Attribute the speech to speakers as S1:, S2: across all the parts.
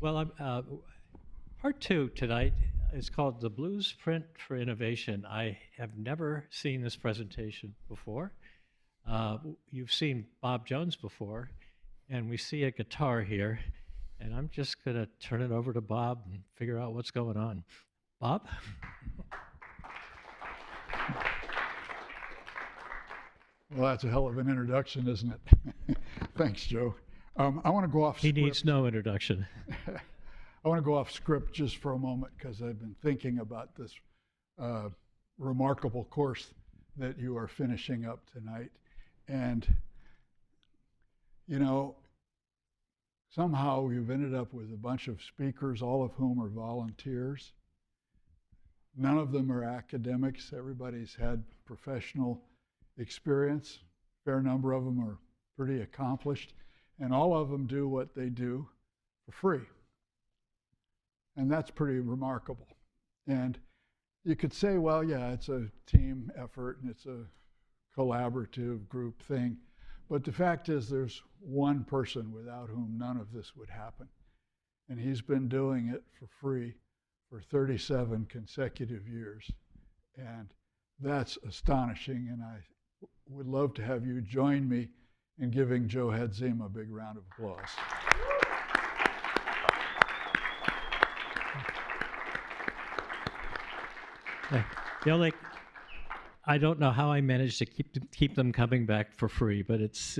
S1: Well, part two tonight is called The Blueprint for Innovation. I have never seen this presentation before. You've seen Bob Jones before, and we see a guitar here, and I'm just going to turn it over to Bob and figure out what's going on. Bob?
S2: Well, that's a hell of an introduction, isn't it? Thanks, Joe. I want to go off script.
S1: He needs no introduction.
S2: I want to go off script just for a moment because I've been thinking about this remarkable course that you are finishing up tonight. And, you know, somehow we've ended up with a bunch of speakers, all of whom are volunteers. None of them are academics. Everybody's had professional experience. A fair number of them are pretty accomplished. And all of them do what they do for free. And that's pretty remarkable. And you could say, well, yeah, it's a team effort and it's a collaborative group thing. But the fact is there's one person without whom none of this would happen. And he's been doing it for free for 37 consecutive years. And that's astonishing. And I would love to have you join me in giving Joe Hadzima a big round of applause.
S1: I don't know how I managed to keep them coming back for free, but it's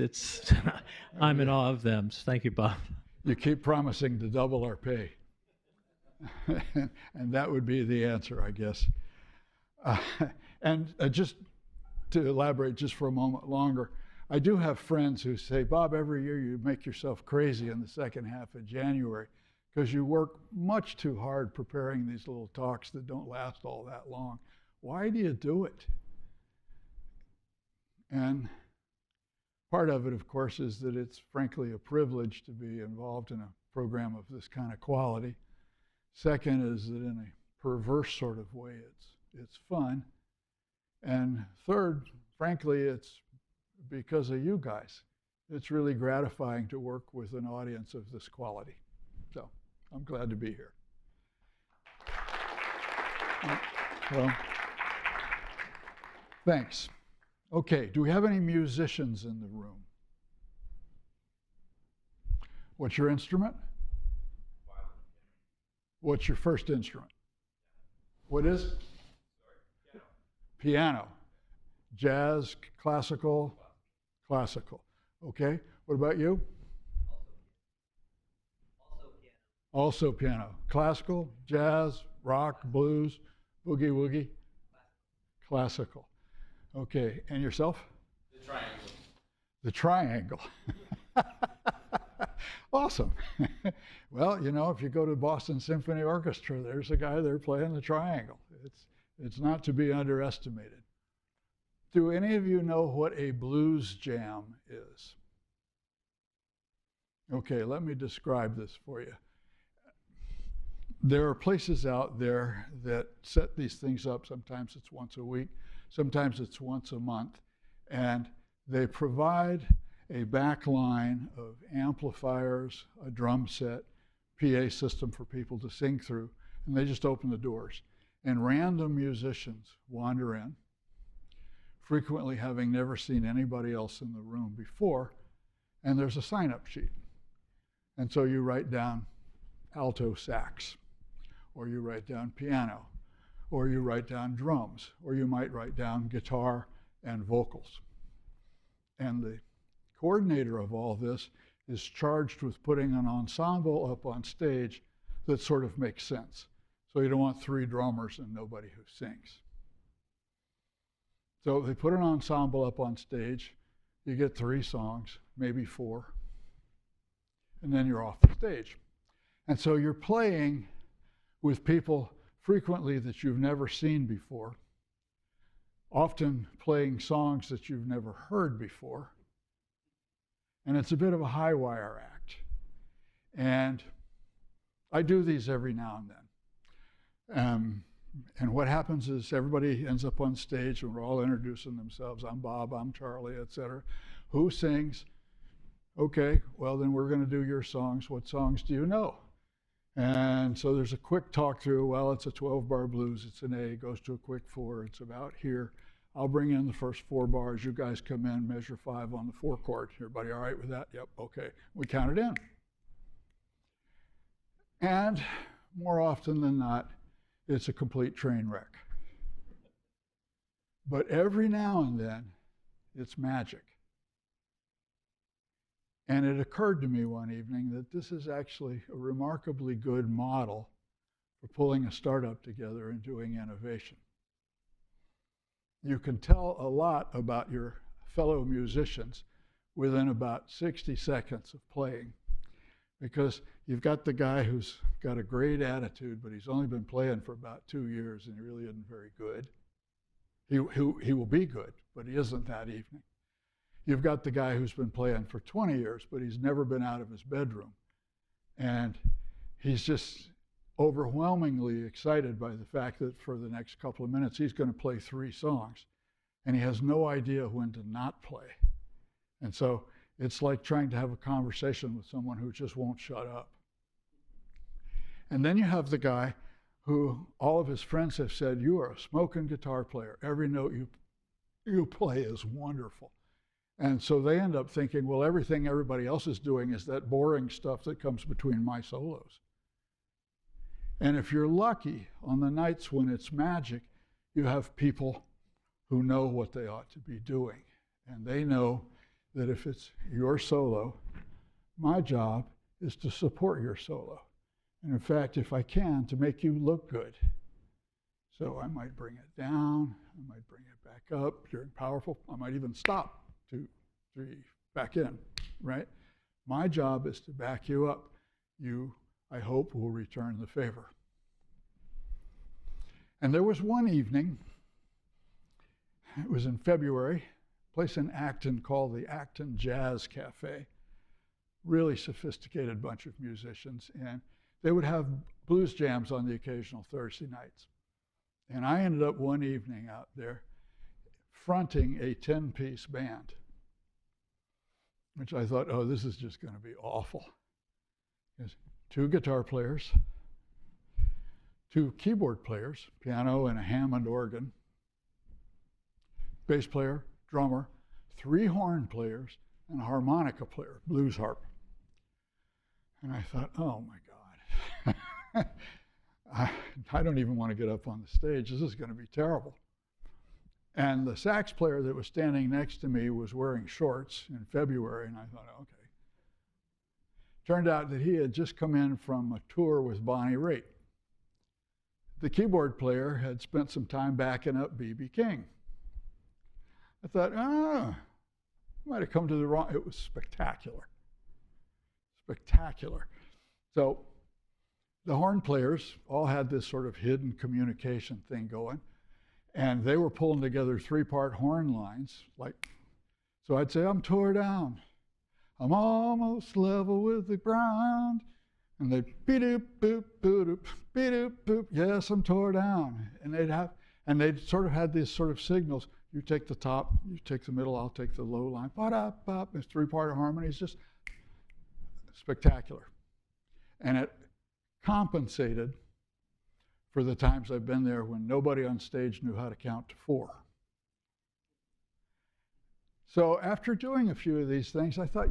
S1: I'm in awe of them. So thank you, Bob.
S2: You keep promising to double our pay. And that would be the answer, I guess. And just to elaborate just for a moment longer, I do have friends who say, Bob, every year you make yourself crazy in the second half of January because you work much too hard preparing these little talks that don't last all that long. Why do you do it? And part of it, of course, is that it's frankly a privilege to be involved in a program of this kind of quality. Second is that in a perverse sort of way, it's fun. And third, frankly, it's because of you guys. It's really gratifying to work with an audience of this quality. So I'm glad to be here. Well, thanks. Okay, do we have any musicians in the room? What's your instrument? What's your first instrument? What is it? Piano. Jazz, classical? Classical. Okay, what about you? Also piano. Classical, jazz, rock, blues, boogie woogie? Classical. Okay, and yourself?
S3: The triangle.
S2: The triangle. Awesome. Well, you know, if you go to Boston Symphony Orchestra, there's a guy there playing the triangle. It's not to be underestimated. Do any of you know what a blues jam is? Okay, let me describe this for you. There are places out there that set these things up. Sometimes it's once a week, sometimes it's once a month, and they provide a back line of amplifiers, a drum set, PA system for people to sing through, and they just open the doors. And random musicians wander in, frequently having never seen anybody else in the room before, and there's a sign-up sheet. And so you write down alto sax, or you write down piano, or you write down drums, or you might write down guitar and vocals. And the coordinator of all this is charged with putting an ensemble up on stage that sort of makes sense. So you don't want 3 drummers and nobody who sings. So they put an ensemble up on stage, you get 3 songs, maybe 4, and then you're off the stage. And so you're playing with people frequently that you've never seen before, often playing songs that you've never heard before. And it's a bit of a high wire act. And I do these every now and then. And what happens is everybody ends up on stage and we're all introducing themselves. I'm Bob, I'm Charlie, etc. Who sings? Okay, well then we're going to do your songs. What songs do you know? And so there's a quick talk through. Well, it's a 12-bar blues. It's an A, goes to a quick 4. It's about here. I'll bring in the first 4 bars. You guys come in, measure 5 on the 4 chord. Everybody all right with that? Yep, okay. We count it in. And more often than not, it's a complete train wreck. But every now and then, it's magic. And it occurred to me one evening that this is actually a remarkably good model for pulling a startup together and doing innovation. You can tell a lot about your fellow musicians within about 60 seconds of playing, because you've got the guy who's got a great attitude, but he's only been playing for about 2 years and he really isn't very good. He will be good, but he isn't that evening. You've got the guy who's been playing for 20 years, but he's never been out of his bedroom. And he's just overwhelmingly excited by the fact that for the next couple of minutes, he's going to play 3 songs. And he has no idea when to not play. And so it's like trying to have a conversation with someone who just won't shut up. And then you have the guy who all of his friends have said, you are a smoking guitar player. Every note you play is wonderful. And so they end up thinking, well, everything everybody else is doing is that boring stuff that comes between my solos. And if you're lucky, on the nights when it's magic, you have people who know what they ought to be doing. And they know that if it's your solo, my job is to support your solo. And in fact, if I can, to make you look good. So I might bring it down, I might bring it back up during powerful, I might even stop. 2, 3, back in, right? My job is to back you up. You, I hope, will return the favor. And there was one evening, it was in February, a place in Acton called the Acton Jazz Cafe. Really sophisticated bunch of musicians, and they would have blues jams on the occasional Thursday nights. And I ended up one evening out there fronting a 10-piece band, which I thought, oh, this is just going to be awful. There's 2 guitar players, 2 keyboard players, piano and a Hammond organ, bass player, drummer, 3 horn players, and a harmonica player, blues harp. And I thought, oh my God, I don't even want to get up on the stage. This is going to be terrible. And the sax player that was standing next to me was wearing shorts in February, and I thought, okay. Turned out that he had just come in from a tour with Bonnie Raitt. The keyboard player had spent some time backing up B.B. King. I thought, I might have come to the wrong, it was spectacular. Spectacular. So the horn players all had this sort of hidden communication thing going. And they were pulling together 3-part horn lines. So I'd say, I'm tore down. I'm almost level with the ground. And they'd beep boop boop beep boop. Yes, I'm tore down. And they'd sort of had these sort of signals. You take the top, you take the middle, I'll take the low line. Ba-da-ba. It's 3-part harmonies, just spectacular. And it compensated for the times I've been there when nobody on stage knew how to count to 4. So after doing a few of these things, I thought,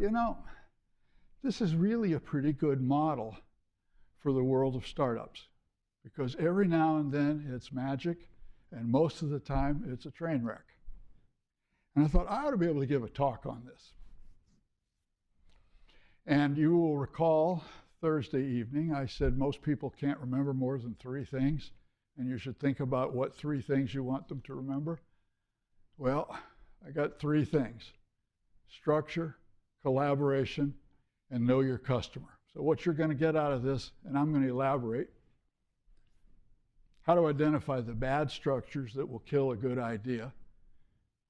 S2: this is really a pretty good model for the world of startups, because every now and then it's magic, and most of the time it's a train wreck. And I thought, I ought to be able to give a talk on this. And you will recall Thursday evening, I said most people can't remember more than 3 things, and you should think about what 3 things you want them to remember. Well, I got 3 things: structure, collaboration, and know your customer. So what you're going to get out of this, and I'm going to elaborate, how to identify the bad structures that will kill a good idea,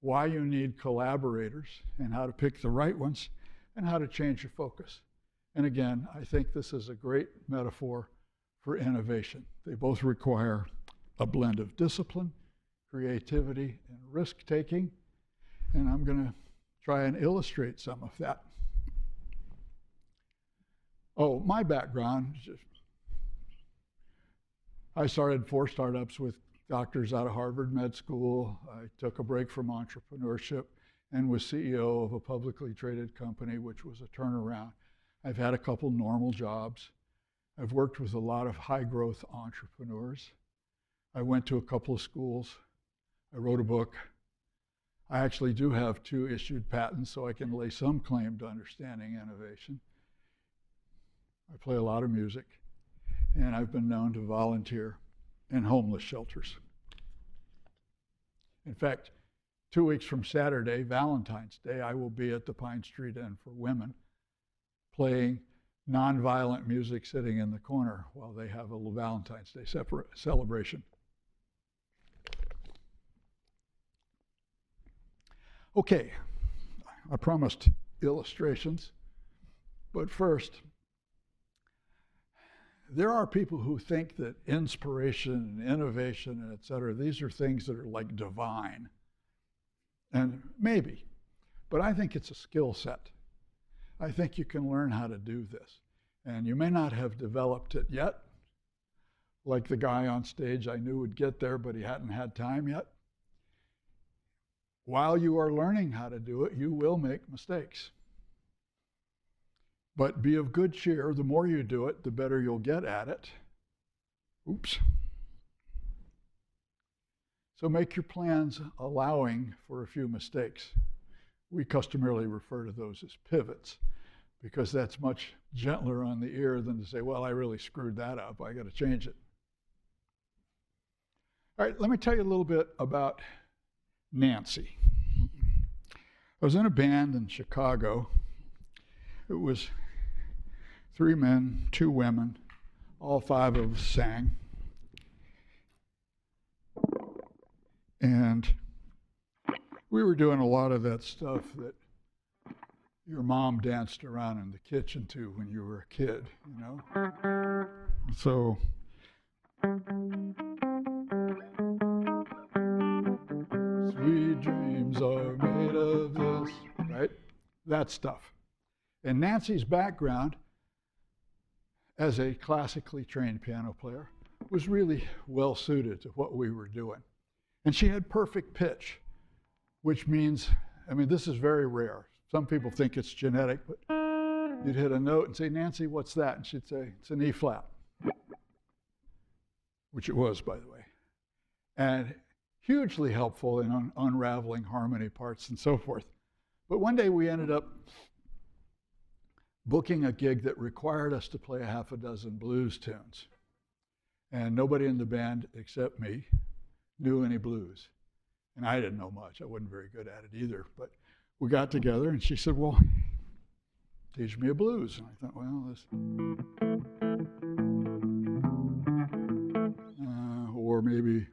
S2: why you need collaborators, and how to pick the right ones, and how to change your focus. And again, I think this is a great metaphor for innovation. They both require a blend of discipline, creativity, and risk-taking, and I'm going to try and illustrate some of that. Oh, my background, I started 4 startups with doctors out of Harvard Med School. I took a break from entrepreneurship and was CEO of a publicly traded company, which was a turnaround. I've had a couple normal jobs. I've worked with a lot of high-growth entrepreneurs. I went to a couple of schools. I wrote a book. I actually do have 2 issued patents, so I can lay some claim to understanding innovation. I play a lot of music, and I've been known to volunteer in homeless shelters. In fact, 2 weeks from Saturday, Valentine's Day, I will be at the Pine Street Inn for Women playing nonviolent music sitting in the corner while they have a little Valentine's Day celebration. Okay, I promised illustrations, but first, there are people who think that inspiration and innovation and et cetera, these are things that are like divine. And maybe, but I think it's a skill set. I think you can learn how to do this. And you may not have developed it yet, like the guy on stage I knew would get there, but he hadn't had time yet. While you are learning how to do it, you will make mistakes. But be of good cheer. The more you do it, the better you'll get at it. Oops. So make your plans allowing for a few mistakes. We customarily refer to those as pivots because that's much gentler on the ear than to say, well, I really screwed that up. I got to change it. All right, let me tell you a little bit about Nancy. I was in a band in Chicago. It was 3 men, 2 women, all 5 of us sang. And we were doing a lot of that stuff that your mom danced around in the kitchen to when you were a kid, you know? So, sweet dreams are made of this, right? That stuff. And Nancy's background as a classically trained piano player was really well suited to what we were doing. And she had perfect pitch, which means, I mean, this is very rare. Some people think it's genetic, but you'd hit a note and say, Nancy, what's that? And she'd say, it's an E flat, which it was, by the way. And hugely helpful in unraveling harmony parts and so forth. But one day we ended up booking a gig that required us to play a half a dozen blues tunes. And nobody in the band except me knew any blues. And I didn't know much. I wasn't very good at it either. But we got together and she said, well, teach me a blues. And I thought, well, this... or maybe...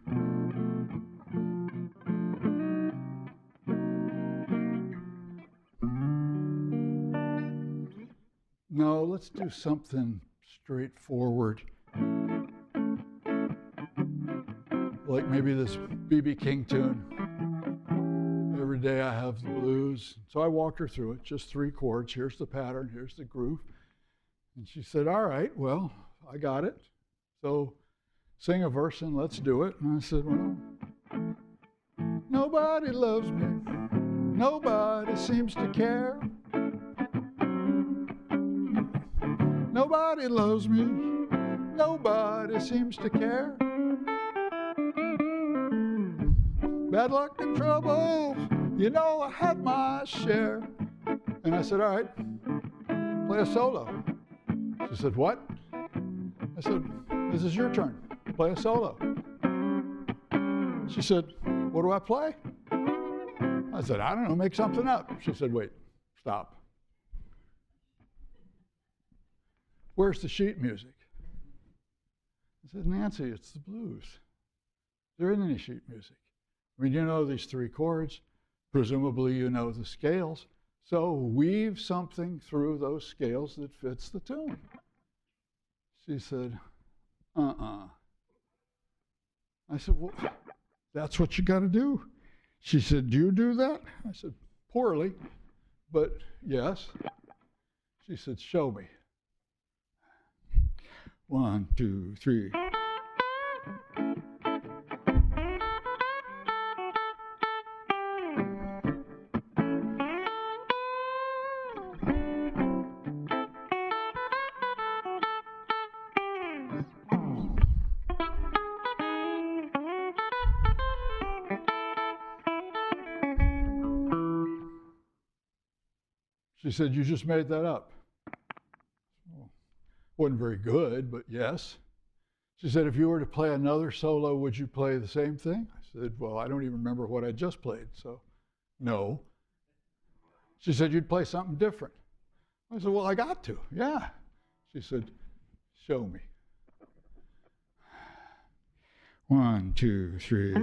S2: No, let's do something straightforward. Like maybe this B.B. King tune. Every day I have the blues. So I walked her through it, just 3 chords. Here's the pattern, here's the groove. And she said, all right, well, I got it. So sing a verse and let's do it. And I said, well, nobody loves me. Nobody seems to care. Nobody loves me. Nobody seems to care. Bad luck and trouble, you know I had my share. And I said, all right, play a solo. She said, what? I said, this is your turn, play a solo. She said, what do I play? I said, I don't know, make something up. She said, wait, stop. Where's the sheet music? I said, Nancy, it's the blues. There isn't any sheet music. I mean, you know these 3 chords. Presumably you know the scales. So weave something through those scales that fits the tune. She said, I said, well, that's what you got to do. She said, do you do that? I said, poorly, but yes. She said, show me. 1, 2, 3. She said, you just made that up. Well, wasn't very good, but yes. She said, if you were to play another solo, would you play the same thing? I said, well, I don't even remember what I just played, so no. She said, you'd play something different. I said, well, I got to, yeah. She said, show me. 1, 2, 3.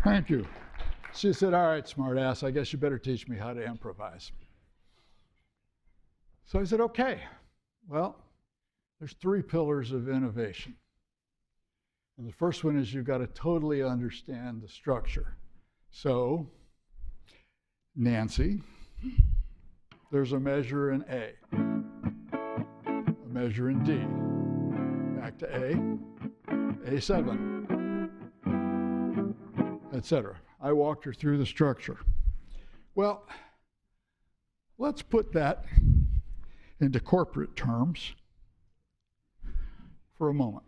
S2: Thank you. She said, all right, smart ass, I guess you better teach me how to improvise. So I said, okay. Well, there's 3 pillars of innovation. And the first one is you've got to totally understand the structure. So, Nancy, there's a measure in A, a measure in D, back to A7, etc. I walked her through the structure. Well, let's put that into corporate terms for a moment.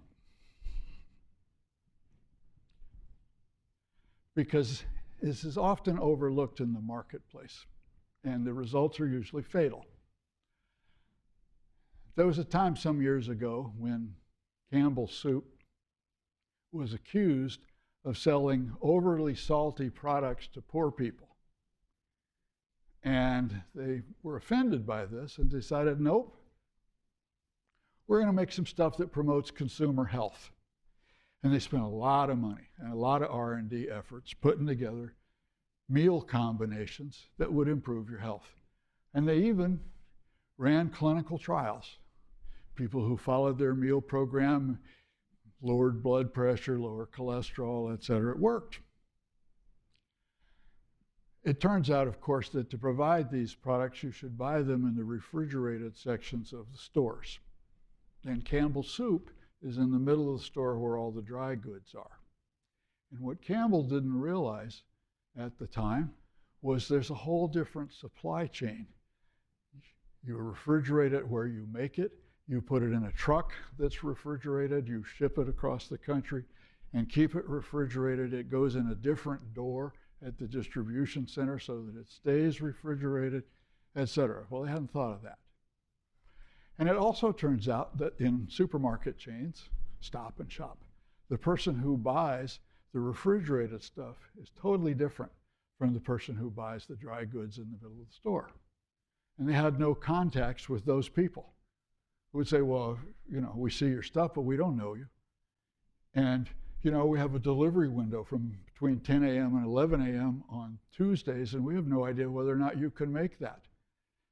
S2: Because this is often overlooked in the marketplace, and the results are usually fatal. There was a time some years ago when Campbell's Soup was accused of selling overly salty products to poor people. And they were offended by this and decided, nope, we're going to make some stuff that promotes consumer health. And they spent a lot of money and a lot of R&D efforts putting together meal combinations that would improve your health. And they even ran clinical trials. People who followed their meal program lowered blood pressure, lower cholesterol, et cetera. It worked. It turns out, of course, that to provide these products, you should buy them in the refrigerated sections of the stores. And Campbell's Soup is in the middle of the store where all the dry goods are. And what Campbell didn't realize at the time was there's a whole different supply chain. You refrigerate it where you make it, you put it in a truck that's refrigerated, you ship it across the country and keep it refrigerated. It goes in a different door at the distribution center so that it stays refrigerated, et cetera. Well, they hadn't thought of that. And it also turns out that in supermarket chains, Stop and Shop, the person who buys the refrigerated stuff is totally different from the person who buys the dry goods in the middle of the store. And they had no contacts with those people. Who would say, well, you know, we see your stuff, but we don't know you. And, you know, we have a delivery window from between 10 a.m. and 11 a.m. on Tuesdays, and we have no idea whether or not you can make that.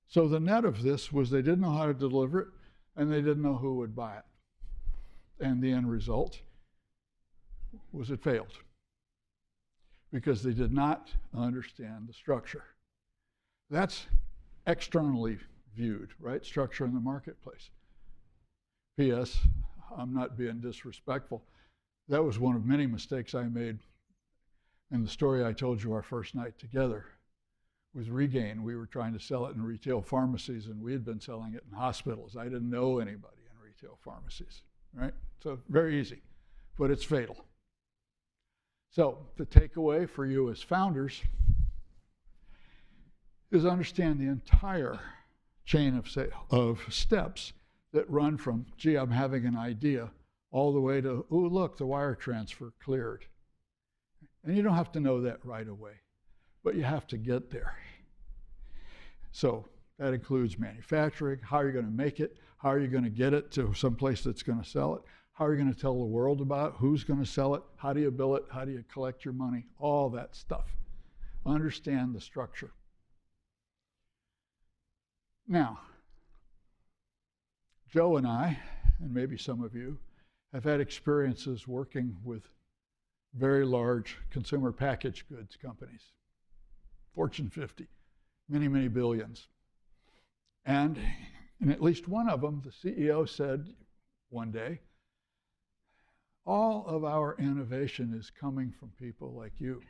S2: So the net of this was they didn't know how to deliver it, and they didn't know who would buy it. And the end result was it failed because they did not understand the structure. That's externally viewed, right? Structure in the marketplace. P.S., I'm not being disrespectful. That was one of many mistakes I made in the story I told you our first night together. With Regain, we were trying to sell it in retail pharmacies, and we had been selling it in hospitals. I didn't know anybody in retail pharmacies, right? So very easy, but it's fatal. So the takeaway for you as founders is understand the entire chain of steps that run from, gee, I'm having an idea, all the way to, oh, look, the wire transfer cleared. And you don't have to know that right away, but you have to get there. So that includes manufacturing, how are you going to make it, how are you going to get it to some place that's going to sell it, how are you going to tell the world about it, who's going to sell it, how do you bill it, how do you collect your money, all that stuff. Understand the structure. Now, Joe and I, and maybe some of you, have had experiences working with very large consumer packaged goods companies, Fortune 50, many, many billions. And in at least one of them, the CEO said one day, all of our innovation is coming from people like you.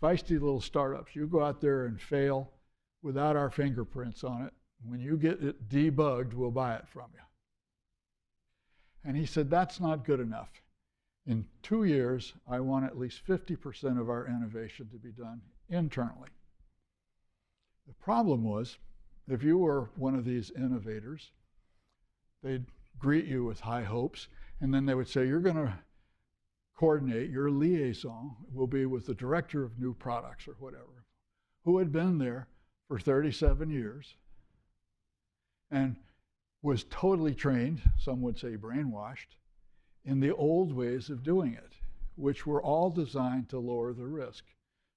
S2: Feisty little startups. You go out there and fail without our fingerprints on it. When you get it debugged, we'll buy it from you. And he said, that's not good enough. In 2 years, I want at least 50% of our innovation to be done internally. The problem was, if you were one of these innovators, they'd greet you with high hopes, and then they would say, you're going to coordinate, your liaison will be with the director of new products or whatever, who had been there for 37 years and was totally trained, some would say brainwashed, in the old ways of doing it, which were all designed to lower the risk.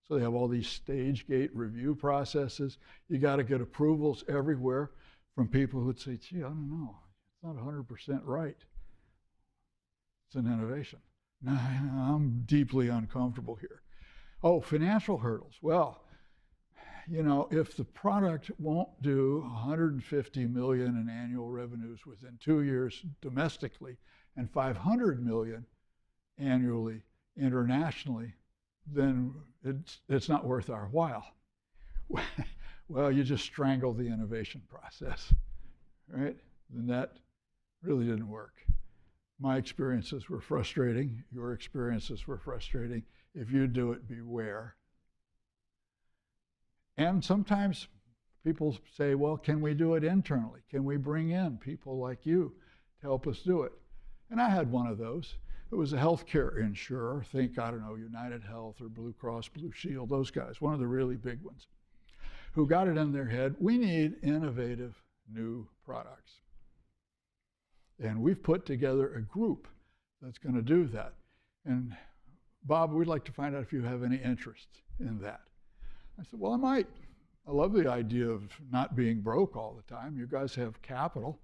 S2: So they have all these stage gate review processes. You got to get approvals everywhere from people who'd say, gee, I don't know, it's not 100% right. It's an innovation. No, I'm deeply uncomfortable here. Oh, financial hurdles. Well, you know, if the product won't do 150 million in annual revenues within 2 years domestically and 500 million annually internationally, then it's not worth our while. Well, you just strangle the innovation process, right? And that really didn't work. My experiences were frustrating. Your experiences were frustrating. If you do it, beware. And sometimes people say, well, can we do it internally? Can we bring in people like you to help us do it? And I had one of those. It was a healthcare insurer. Think, I don't know, United Health or Blue Cross Blue Shield, those guys, one of the really big ones, who got it in their head, we need innovative new products. And we've put together a group that's going to do that. And Bob, we'd like to find out if you have any interest in that. I said, well, I might. I love the idea of not being broke all the time. You guys have capital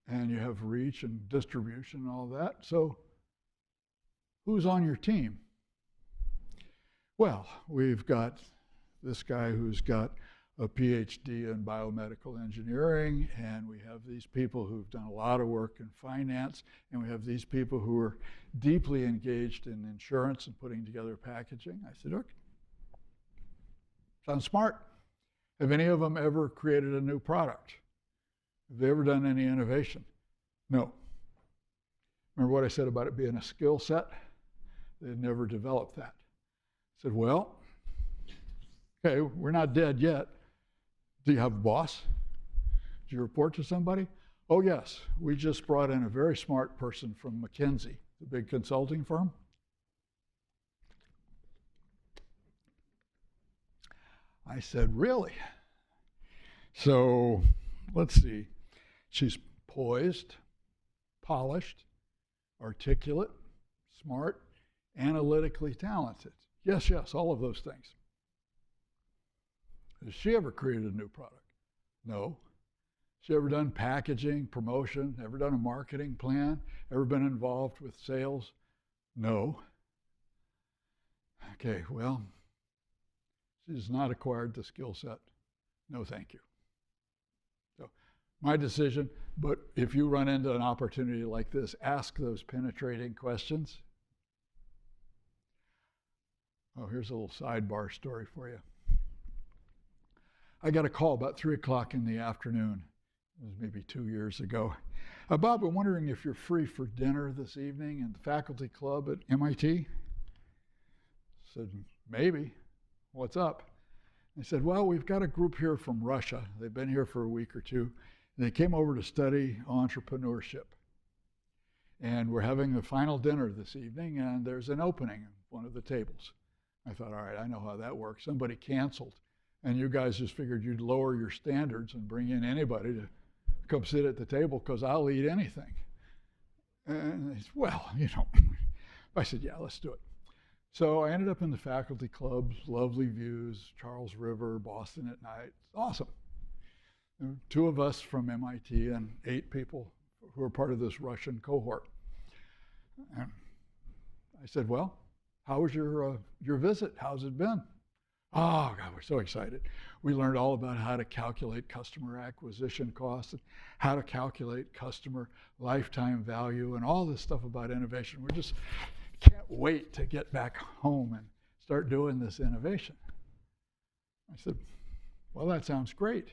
S2: and you have reach and distribution and all that. So who's on your team? Well, we've got this guy who's got a PhD in biomedical engineering, and we have these people who've done a lot of work in finance, and we have these people who are deeply engaged in insurance and putting together packaging. I said, okay, sounds smart. Have any of them ever created a new product? Have they ever done any innovation? No. Remember what I said about it being a skill set? They'd never developed that. I said, well, okay, we're not dead yet. Do you have a boss? Do you report to somebody? Oh, yes. We just brought in a very smart person from McKinsey, the big consulting firm. I said, really? So let's see. She's poised, polished, articulate, smart, analytically talented. Yes, yes, all of those things. Has she ever created a new product? No. She ever done packaging, promotion, ever done a marketing plan, ever been involved with sales? No. Okay, well, she's not acquired the skill set. No, thank you. So my decision, but if you run into an opportunity like this, ask those penetrating questions. Oh, here's a little sidebar story for you. I got a call about 3 o'clock in the afternoon. It was maybe 2 years ago. Bob, I'm wondering if you're free for dinner this evening in the faculty club at MIT. I said, maybe. What's up? They said, well, we've got a group here from Russia. They've been here for a week or two. And they came over to study entrepreneurship. And we're having the final dinner this evening, and there's an opening in one of the tables. I thought, all right, I know how that works. Somebody canceled, and you guys just figured you'd lower your standards and bring in anybody to come sit at the table because I'll eat anything. And they said, well, I said, yeah, let's do it. So I ended up in the faculty clubs, lovely views, Charles River, Boston at night. Awesome. There were 2 of us from MIT and 8 people who were part of this Russian cohort. And I said, well, how was your visit? How's it been? Oh, God, we're so excited. We learned all about how to calculate customer acquisition costs and how to calculate customer lifetime value and all this stuff about innovation. We just can't wait to get back home and start doing this innovation. I said, well, that sounds great.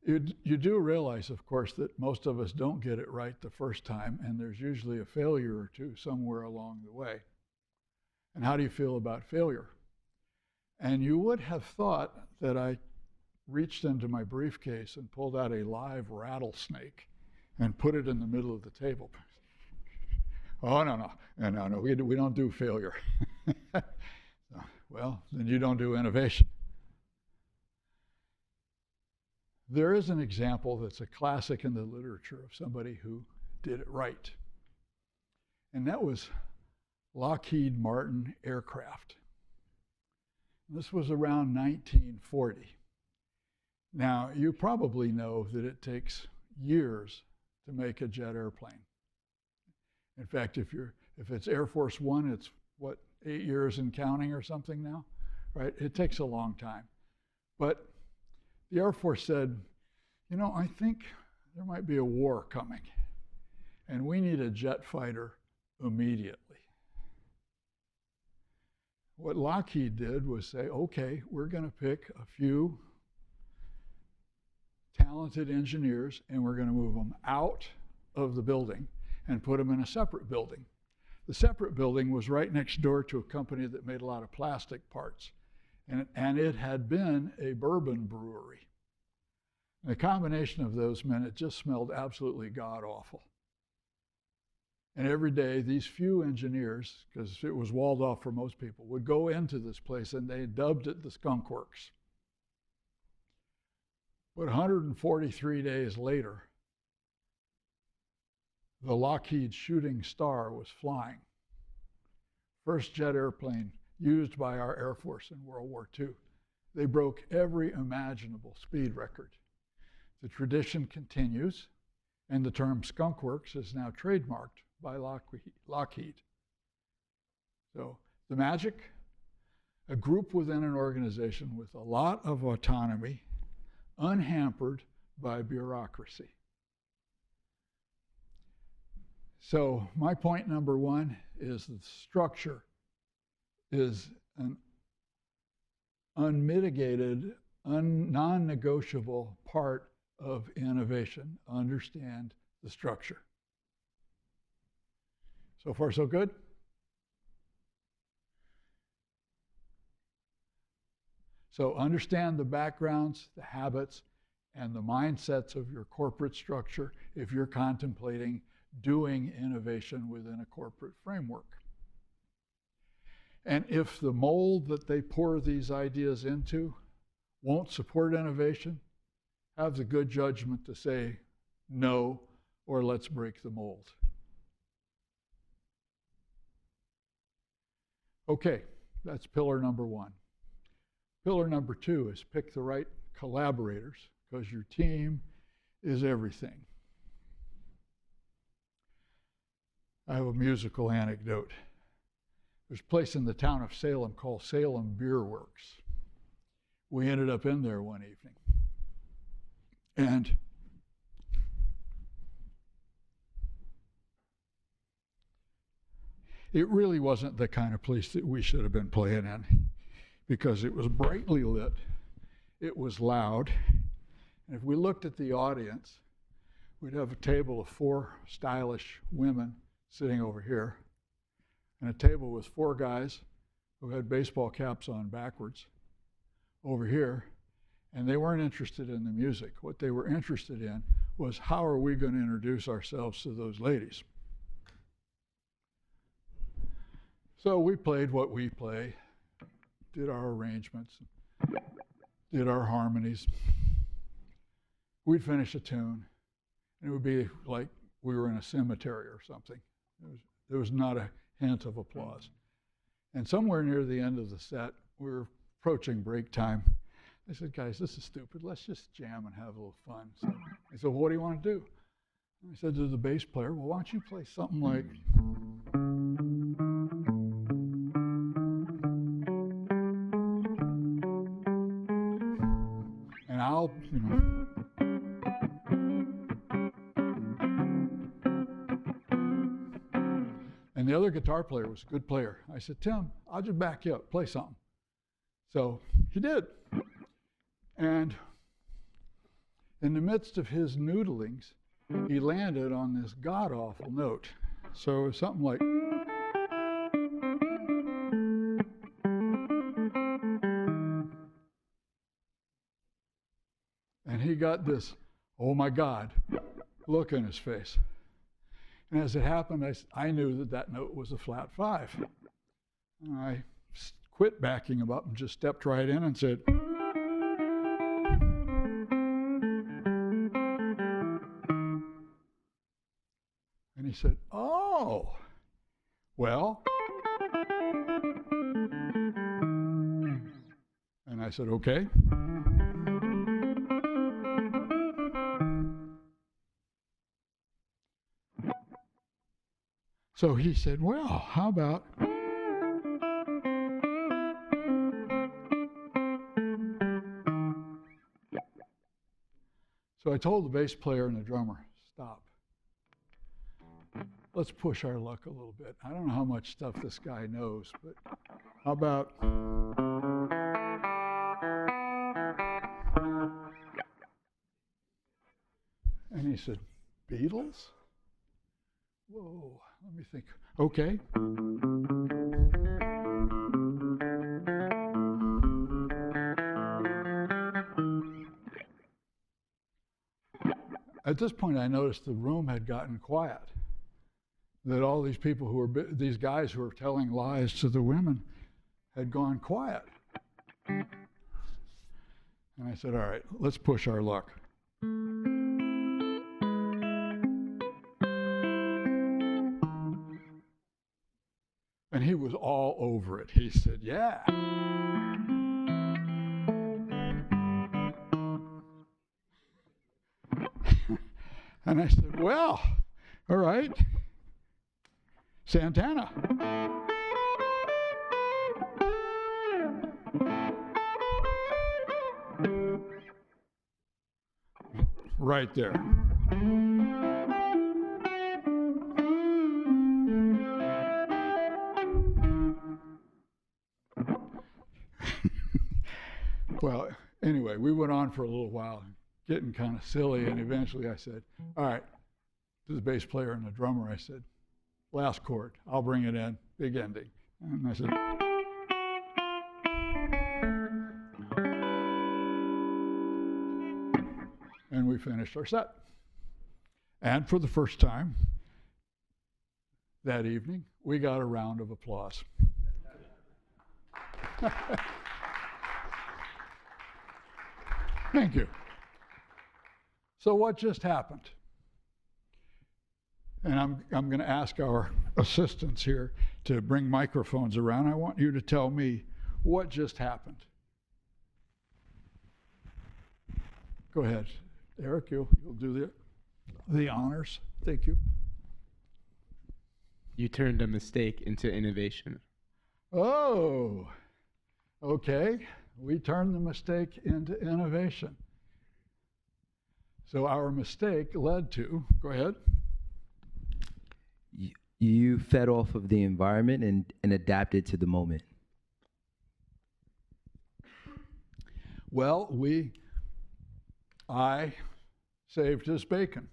S2: You do realize, of course, that most of us don't get it right the first time, and there's usually a failure or two somewhere along the way. And how do you feel about failure? And you would have thought that I reached into my briefcase and pulled out a live rattlesnake and put it in the middle of the table. Oh, no, we don't do failure. Well, then you don't do innovation. There is an example that's a classic in the literature of somebody who did it right. And that was Lockheed Martin Aircraft. This was around 1940. Now, you probably know that it takes years to make a jet airplane. In fact, if it's Air Force One, it's 8 years and counting or something now, right? It takes a long time. But the Air Force said, I think there might be a war coming, and we need a jet fighter immediately. What Lockheed did was say, okay, we're going to pick a few talented engineers, and we're going to move them out of the building and put them in a separate building. The separate building was right next door to a company that made a lot of plastic parts. And it had been a bourbon brewery. And the combination of those meant it just smelled absolutely god-awful. And every day, these few engineers, because it was walled off for most people, would go into this place, and they dubbed it the Skunk Works. But 143 days later, the Lockheed Shooting Star was flying. First jet airplane used by our Air Force in World War II. They broke every imaginable speed record. The tradition continues, and the term Skunk Works is now trademarked by Lockheed. So the magic, a group within an organization with a lot of autonomy, unhampered by bureaucracy. So my point number 1 is that structure is an unmitigated, non-negotiable part of innovation. Understand the structure. So far, so good? So understand the backgrounds, the habits, and the mindsets of your corporate structure if you're contemplating doing innovation within a corporate framework. And if the mold that they pour these ideas into won't support innovation, have the good judgment to say no, or let's break the mold. Okay, that's pillar number 1. Pillar number 2 is pick the right collaborators, because your team is everything. I have a musical anecdote. There's a place in the town of Salem called Salem Beer Works. We ended up in there one evening. And it really wasn't the kind of place that we should have been playing in, because it was brightly lit, it was loud, and if we looked at the audience, we'd have a table of 4 stylish women sitting over here, and a table with 4 guys who had baseball caps on backwards, over here, and they weren't interested in the music. What they were interested in was how are we going to introduce ourselves to those ladies. So we played what we play, did our arrangements, did our harmonies. We'd finish a tune, and it would be like we were in a cemetery or something. There was not a hint of applause. And somewhere near the end of the set, we were approaching break time. I said, guys, this is stupid. Let's just jam and have a little fun. So I said, well, what do you want to do? And I said to the bass player, well, why don't you play something like... And I'll, And the other guitar player was a good player. I said, Tim, I'll just back you up, play something. So he did. And in the midst of his noodlings, he landed on this god-awful note. So it was something like... And he got this, oh my God, look in his face. And as it happened, I knew that that note was a flat 5. And I quit backing him up and just stepped right in and said, and he said, oh, well. And I said, okay. So he said, well, how about... So I told the bass player and the drummer, stop. Let's push our luck a little bit. I don't know how much stuff this guy knows, but how about... And he said, Beatles? Whoa, let me think. Okay. At this point, I noticed the room had gotten quiet. That all these people who were, these guys who were telling lies to the women had gone quiet. And I said, all right, let's push our luck. And he was all over it. He said, yeah. And I said, well, all right, Santana. Right there. Well, anyway, we went on for a little while, getting kind of silly, and eventually I said, all right, to the bass player and the drummer, I said, last chord, I'll bring it in, big ending. And I said, and we finished our set. And for the first time that evening, we got a round of applause. Thank you. So what just happened? And I'm going to ask our assistants here to bring microphones around. I want you to tell me what just happened. Go ahead. Eric, you'll do the honors. Thank you.
S3: You turned a mistake into innovation.
S2: Oh, okay. We turned the mistake into innovation. So our mistake led to, go ahead.
S4: You fed off of the environment and adapted to the moment.
S2: Well, I saved his bacon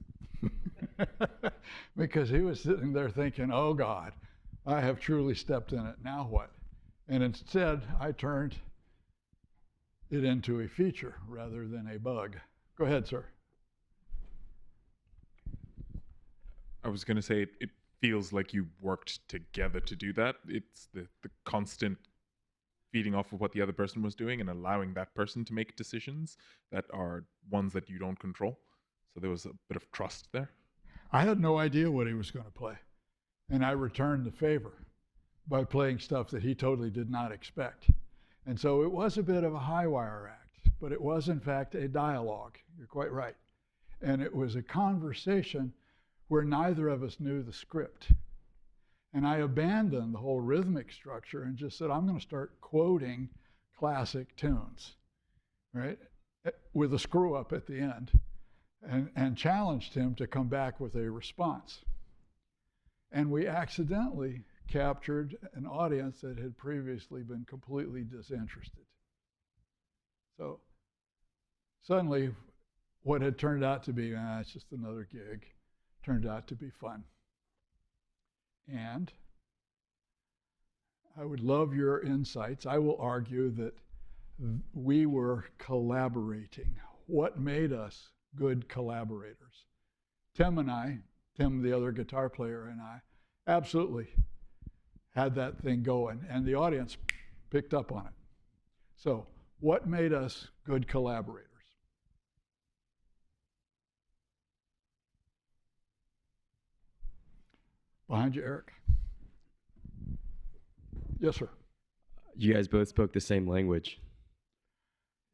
S2: because he was sitting there thinking, oh God, I have truly stepped in it. Now what? And instead, I turned it into a feature rather than a bug. Go ahead, sir.
S5: I was going to say it feels like you worked together to do that. It's the constant feeding off of what the other person was doing and allowing that person to make decisions that are ones that you don't control. So there was a bit of trust there.
S2: I had no idea what he was going to play, and I returned the favor by playing stuff that he totally did not expect. And so it was a bit of a high wire act, but it was in fact a dialogue. You're quite right. And it was a conversation where neither of us knew the script. And I abandoned the whole rhythmic structure and just said, I'm going to start quoting classic tunes, right? With a screw up at the end, and challenged him to come back with a response. And we accidentally captured an audience that had previously been completely disinterested. So suddenly, what had turned out to be, it's just another gig, turned out to be fun. And I would love your insights. I will argue that we were collaborating. What made us good collaborators? Tim, the other guitar player, and I absolutely had that thing going, and the audience picked up on it. So, what made us good collaborators? Behind you, Eric. Yes, sir.
S6: You guys both spoke the same language.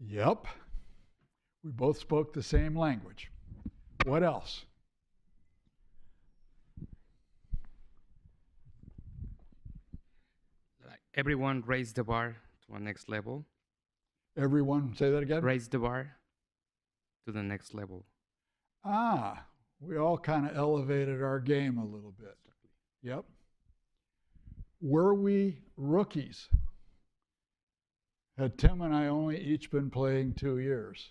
S2: Yep. We both spoke the same language. What else?
S3: Like everyone raised the bar to a next level.
S2: Everyone, say that again?
S3: Raised the bar to the next level.
S2: We all kind of elevated our game a little bit. Yep. Were we rookies? Had Tim and I only each been playing 2 years?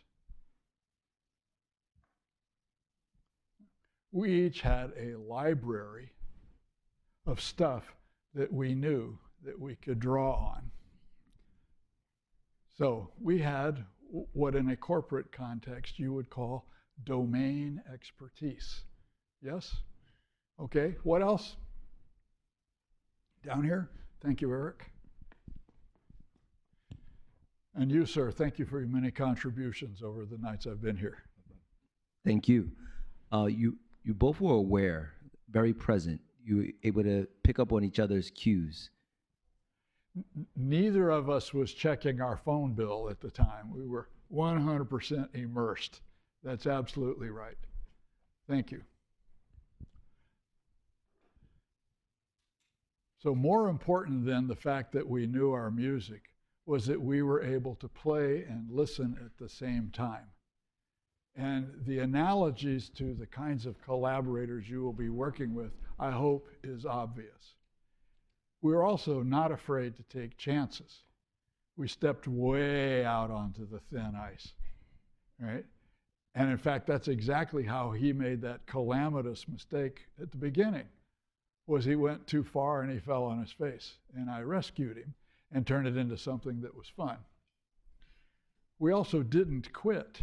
S2: We each had a library of stuff that we knew that we could draw on. So we had what in a corporate context you would call domain expertise. Yes? Okay, what else? Down here. Thank you, Eric. And you, sir, thank you for your many contributions over the nights I've been here.
S4: Thank you. You both were aware, very present. You were able to pick up on each other's cues.
S2: Neither of us was checking our phone bill at the time. We were 100% immersed. That's absolutely right. Thank you. So more important than the fact that we knew our music was that we were able to play and listen at the same time. And the analogies to the kinds of collaborators you will be working with, I hope, is obvious. We're also not afraid to take chances. We stepped way out onto the thin ice, right? And in fact, that's exactly how he made that calamitous mistake at the beginning, was he went too far and he fell on his face. And I rescued him and turned it into something that was fun. We also didn't quit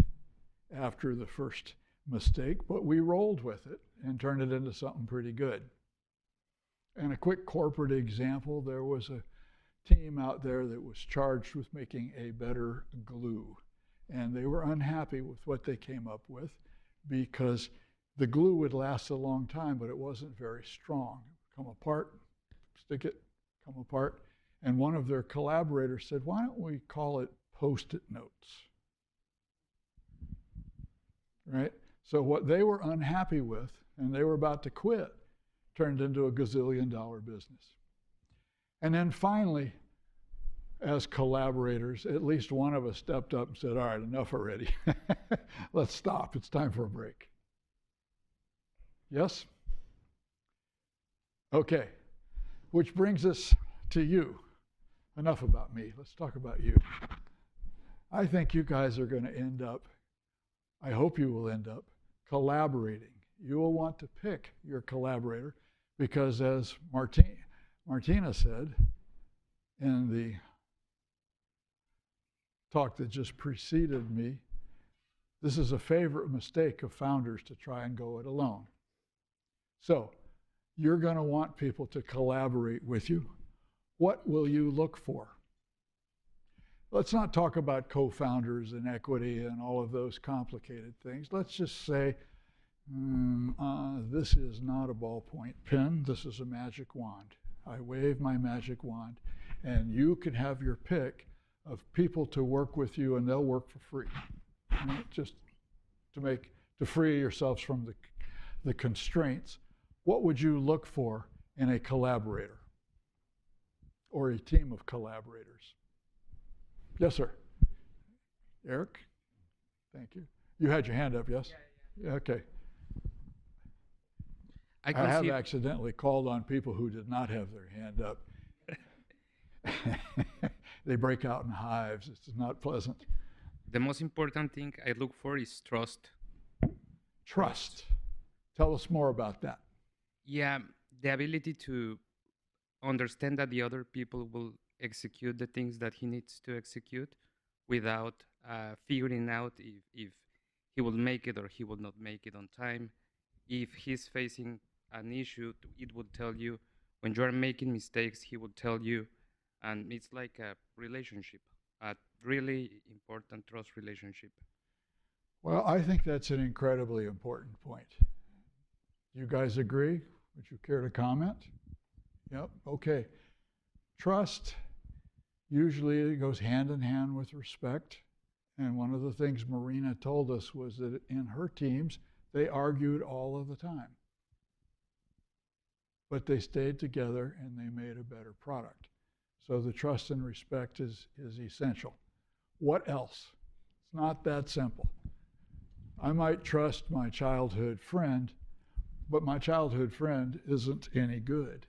S2: after the first mistake, but we rolled with it and turned it into something pretty good. And a quick corporate example, there was a team out there that was charged with making a better glue. And they were unhappy with what they came up with because the glue would last a long time, but it wasn't very strong. Come apart, stick it, come apart. And one of their collaborators said, why don't we call it Post-it notes? Right? So what they were unhappy with, and they were about to quit, turned into a gazillion-dollar business. And then finally, as collaborators, at least one of us stepped up and said, all right, enough already. Let's stop. It's time for a break. Yes? Okay. Which brings us to you. Enough about me. Let's talk about you. I think you guys are going to end up, I hope you will end up, collaborating. You will want to pick your collaborator because, as Martina said in the talk that just preceded me, this is a favorite mistake of founders to try and go it alone. So you're going to want people to collaborate with you. What will you look for? Let's not talk about co-founders and equity and all of those complicated things. Let's just say, this is not a ballpoint pen. This is a magic wand. I wave my magic wand, and you can have your pick of people to work with you, and they'll work for free. Just to free yourselves from the constraints. What would you look for in a collaborator or a team of collaborators? Yes, sir. Eric? Thank you. You had your hand up, yes? Yeah. Okay. I have accidentally called on people who did not have their hand up. They break out in hives. It's not pleasant.
S3: The most important thing I look for is trust.
S2: Trust. Tell us more about that.
S3: Yeah, the ability to understand that the other people will execute the things that he needs to execute without figuring out if he will make it or he will not make it on time. If he's facing an issue, it will tell you. When you are making mistakes, he will tell you. And it's like a relationship, a really important trust relationship.
S2: Well, I think that's an incredibly important point. You guys agree? Would you care to comment? Yep, okay. Trust usually goes hand in hand with respect. And one of the things Marina told us was that in her teams, they argued all of the time. But they stayed together and they made a better product. So the trust and respect is essential. What else? It's not that simple. I might trust my childhood friend, but my childhood friend isn't any good.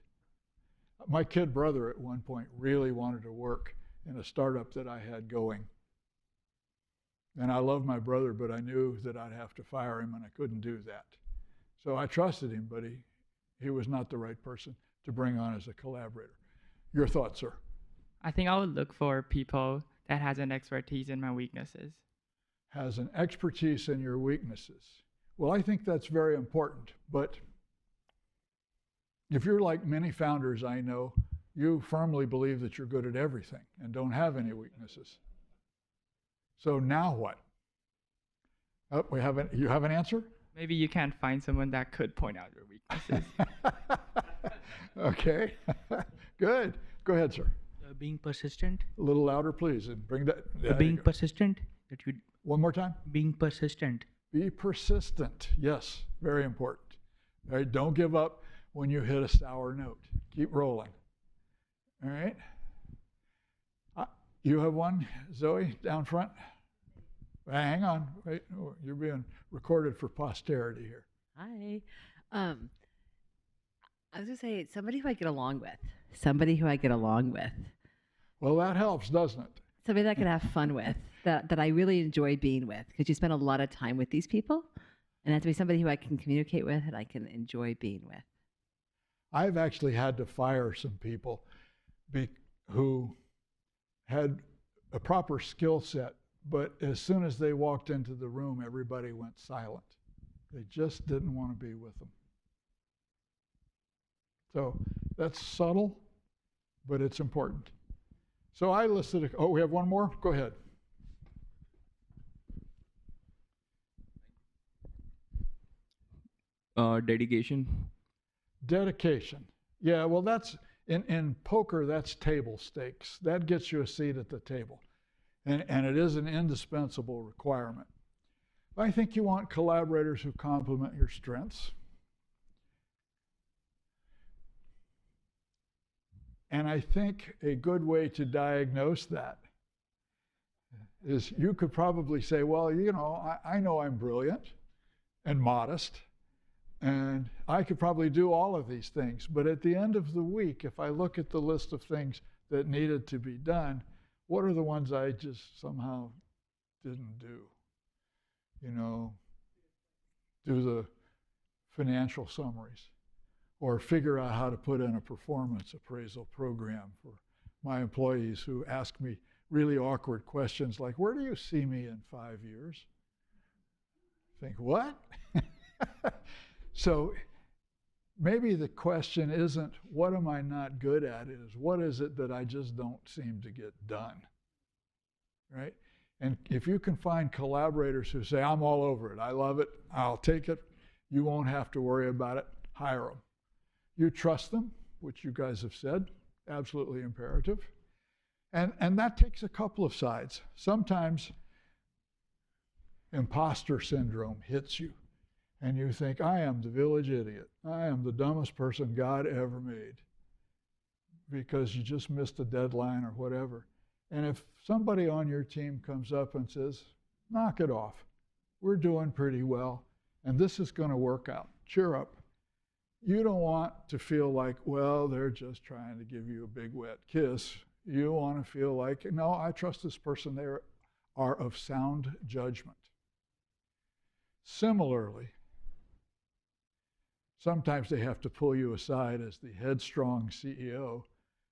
S2: My kid brother at one point really wanted to work in a startup that I had going. And I love my brother, but I knew that I'd have to fire him and I couldn't do that. So I trusted him, but he was not the right person to bring on as a collaborator. Your thoughts, sir?
S7: I think I would look for people that has an expertise in my weaknesses.
S2: Has an expertise in your weaknesses. Well, I think that's very important, but if you're like many founders I know, you firmly believe that you're good at everything and don't have any weaknesses. So now what? Oh, you have an answer?
S7: Maybe you can't find someone that could point out your weaknesses.
S2: Okay, good. Go ahead, sir.
S8: Being persistent.
S2: A little louder, please, and bring that.
S8: Being persistent. That you.
S2: One more time.
S8: Being persistent.
S2: Be persistent. Yes, very important. All right, don't give up when you hit a sour note. Keep rolling. All right. You have one, Zoe, down front. Hang on. Wait, you're being recorded for posterity here.
S9: Hi. I was going to say somebody who I get along with. Somebody who I get along with.
S2: Well, that helps, doesn't it?
S9: Somebody that I can have fun with, that I really enjoy being with, because you spend a lot of time with these people, and it has to be somebody who I can communicate with and I can enjoy being with.
S2: I've actually had to fire some people who had a proper skill set, but as soon as they walked into the room, everybody went silent. They just didn't want to be with them. So that's subtle, but it's important. So I listed, we have one more? Go ahead.
S6: Dedication.
S2: Dedication. Yeah, well, that's, in poker, that's table stakes. That gets you a seat at the table. And it is an indispensable requirement. I think you want collaborators who complement your strengths. And I think a good way to diagnose that is you could probably say, well, you know, I know I'm brilliant and modest, and I could probably do all of these things. But at the end of the week, if I look at the list of things that needed to be done, what are the ones I just somehow didn't do? You know, do the financial summaries, or figure out how to put in a performance appraisal program for my employees who ask me really awkward questions like, where do you see me in 5 years? Think, what? So maybe the question isn't, what am I not good at? It is, what is it that I just don't seem to get done? Right? And if you can find collaborators who say, I'm all over it, I love it, I'll take it, you won't have to worry about it, hire them. You trust them, which you guys have said, absolutely imperative. And that takes a couple of sides. Sometimes imposter syndrome hits you, and you think, I am the village idiot. I am the dumbest person God ever made, because you just missed a deadline or whatever. And if somebody on your team comes up and says, knock it off, we're doing pretty well, and this is going to work out, cheer up. You don't want to feel like, well, they're just trying to give you a big wet kiss. You want to feel like, no, I trust this person. They are of sound judgment. Similarly, sometimes they have to pull you aside as the headstrong CEO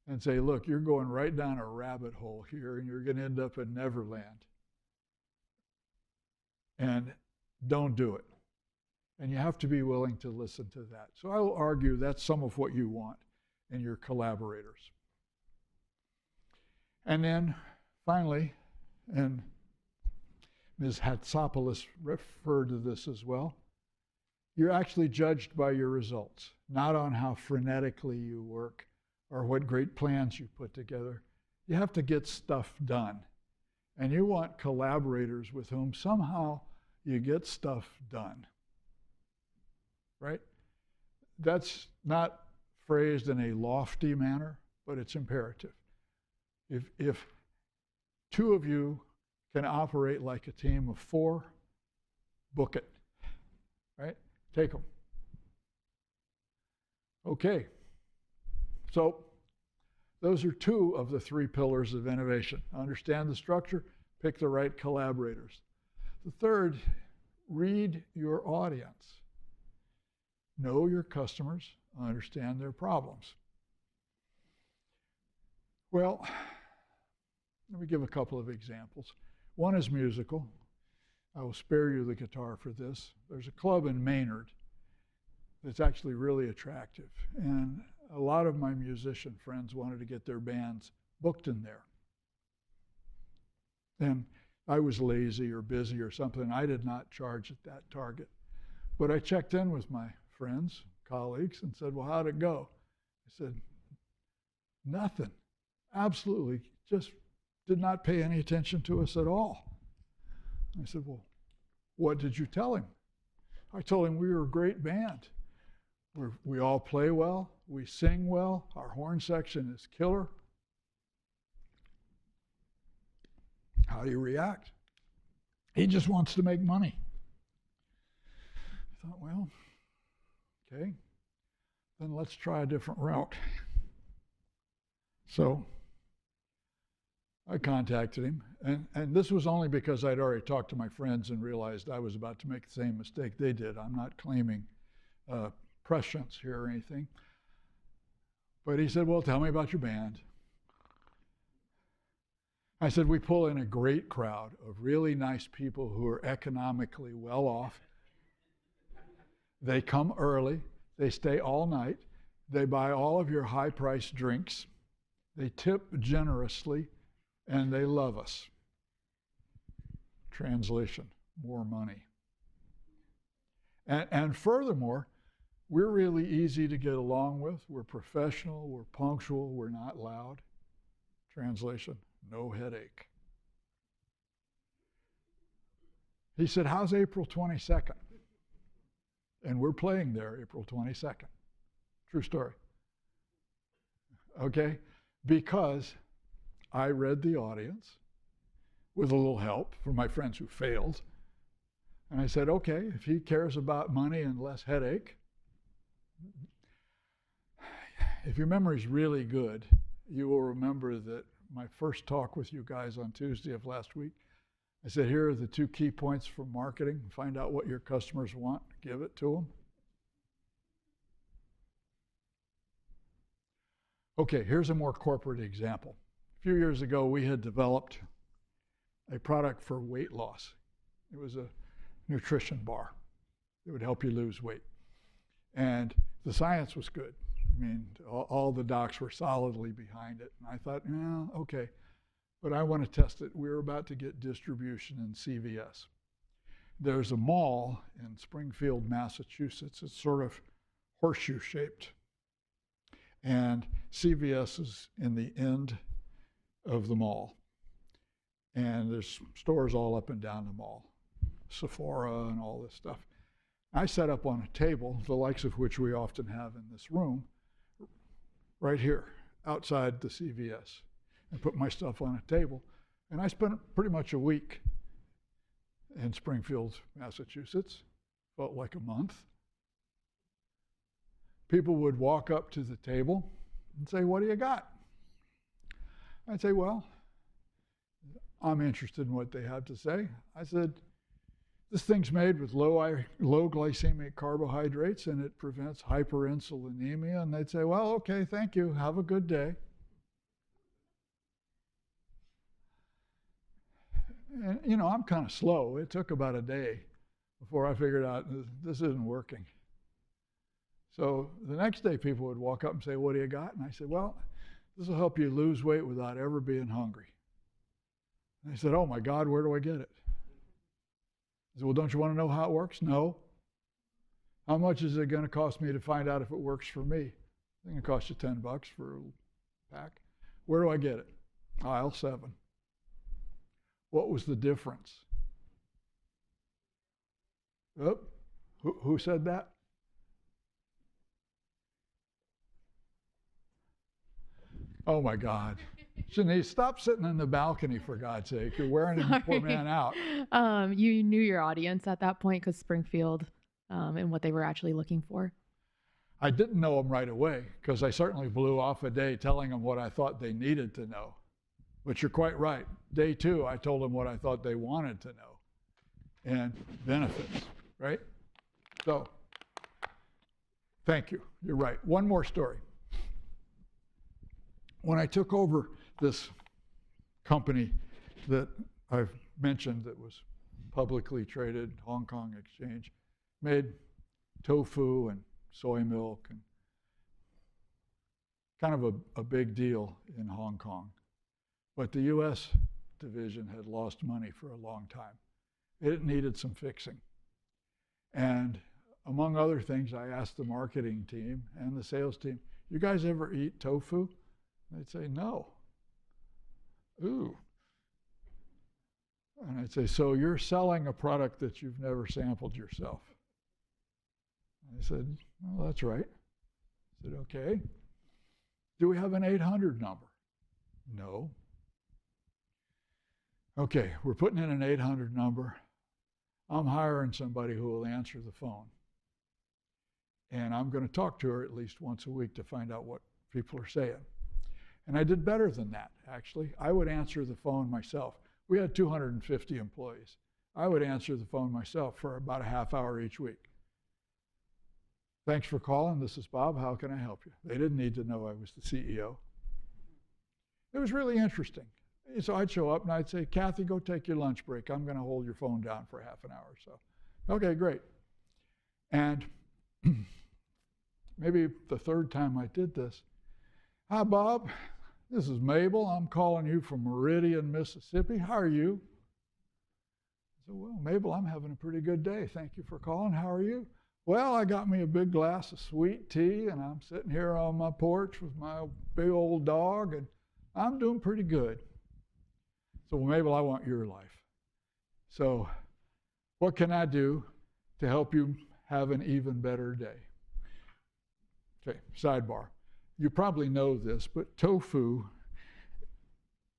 S2: and say, look, you're going right down a rabbit hole here, and you're going to end up in Neverland. And don't do it. And you have to be willing to listen to that. So I will argue that's some of what you want in your collaborators. And then finally, and Ms. Hatsopoulos referred to this as well, you're actually judged by your results, not on how frenetically you work or what great plans you put together. You have to get stuff done. And you want collaborators with whom somehow you get stuff done. Right? That's not phrased in a lofty manner, but it's imperative. If two of you can operate like a team of 4, book it. Right? Take them. Okay. So those are 2 of the 3 pillars of innovation. Understand the structure, pick the right collaborators. The third, read your audience. Know your customers, understand their problems. Well, let me give a couple of examples. One is musical. I will spare you the guitar for this. There's a club in Maynard that's actually really attractive, and a lot of my musician friends wanted to get their bands booked in there. And I was lazy or busy or something. I did not charge at that target. But I checked in with my friends, colleagues, and said, well, how'd it go? I said, nothing. Absolutely. Just did not pay any attention to us at all. I said, well, what did you tell him? I told him we were a great band. We all play well. We sing well. Our horn section is killer. How do you react? He just wants to make money. I thought, well, okay, then let's try a different route. So I contacted him, and this was only because I'd already talked to my friends and realized I was about to make the same mistake they did. I'm not claiming prescience here or anything. But he said, well, tell me about your band. I said, we pull in a great crowd of really nice people who are economically well off. They come early, they stay all night, they buy all of your high-priced drinks, they tip generously, and they love us. Translation, more money. And furthermore, we're really easy to get along with. We're professional, we're punctual, we're not loud. Translation, no headache. He said, how's April 22nd? And we're playing there April 22nd. True story. Okay? Because I read the audience with a little help from my friends who failed. And I said, okay, if he cares about money and less headache, if your memory's really good, you will remember that my first talk with you guys on Tuesday of last week, I said, here are the 2 key points for marketing. Find out what your customers want, give it to them. Okay, here's a more corporate example. few years ago, we had developed a product for weight loss. It was a nutrition bar. It would help you lose weight. And the science was good. I mean, all the docs were solidly behind it. And I thought, yeah, okay, but I want to test it. We were about to get distribution in CVS. There's a mall in Springfield, Massachusetts. It's sort of horseshoe shaped. And CVS is in the end of the mall. And there's stores all up and down the mall, Sephora and all this stuff. I set up on a table, the likes of which we often have in this room, right here, outside the CVS, and put my stuff on a table. And I spent pretty much a week in Springfield, Massachusetts. Felt like a month. People would walk up to the table and say, "What do you got?" I'd say, "Well, I'm interested in what they have to say." I said, "This thing's made with low glycemic carbohydrates and it prevents hyperinsulinemia." And they'd say, "Well, okay, thank you. Have a good day." And, you know, I'm kind of slow. It took about a day before I figured out this isn't working. So the next day people would walk up and say, "What do you got?" And I said, "Well, this will help you lose weight without ever being hungry." And they said, "Oh my God, where do I get it?" I said, "Well, don't you want to know how it works?" "No." "How much is it going to cost me to find out if it works for me?" "It's going to cost you $10 for a pack." "Where do I get it?" "Aisle 7. What was the difference? Oh, who said that? Oh my God. Shanice, stop sitting in the balcony, for God's sake. You're wearing the poor man out.
S10: You knew your audience at that point because Springfield and what they were actually looking for.
S2: I didn't know them right away because I certainly blew off a day telling them what I thought they needed to know. But you're quite right. Day 2, I told them what I thought they wanted to know and benefits, right? So, thank you. You're right. One more story. When I took over this company that I've mentioned that was publicly traded, Hong Kong Exchange, made tofu and soy milk and kind of a big deal in Hong Kong. But the US division had lost money for a long time. It needed some fixing. And among other things, I asked the marketing team and the sales team, "You guys ever eat tofu?" They'd say, "No." "Ooh." And I'd say, "So you're selling a product that you've never sampled yourself?" And they said, "Well, that's right." I said, "Okay. Do we have an 800 number?" "No." "Okay, we're putting in an 800 number. I'm hiring somebody who will answer the phone. And I'm going to talk to her at least once a week to find out what people are saying." And I did better than that, actually. I would answer the phone myself. We had 250 employees. I would answer the phone myself for about a half hour each week. "Thanks for calling. This is Bob. How can I help you?" They didn't need to know I was the CEO. It was really interesting. So I'd show up and I'd say, "Kathy, go take your lunch break. I'm going to hold your phone down for half an hour or so." "Okay, great." And maybe the third time I did this, "Hi, Bob. This is Mabel. I'm calling you from Meridian, Mississippi. How are you?" I said, "Well, Mabel, I'm having a pretty good day. Thank you for calling. How are you?" "Well, I got me a big glass of sweet tea, and I'm sitting here on my porch with my big old dog, and I'm doing pretty good." So, "Well, Mabel, I want your life. So what can I do to help you have an even better day?" Okay, sidebar. You probably know this, but tofu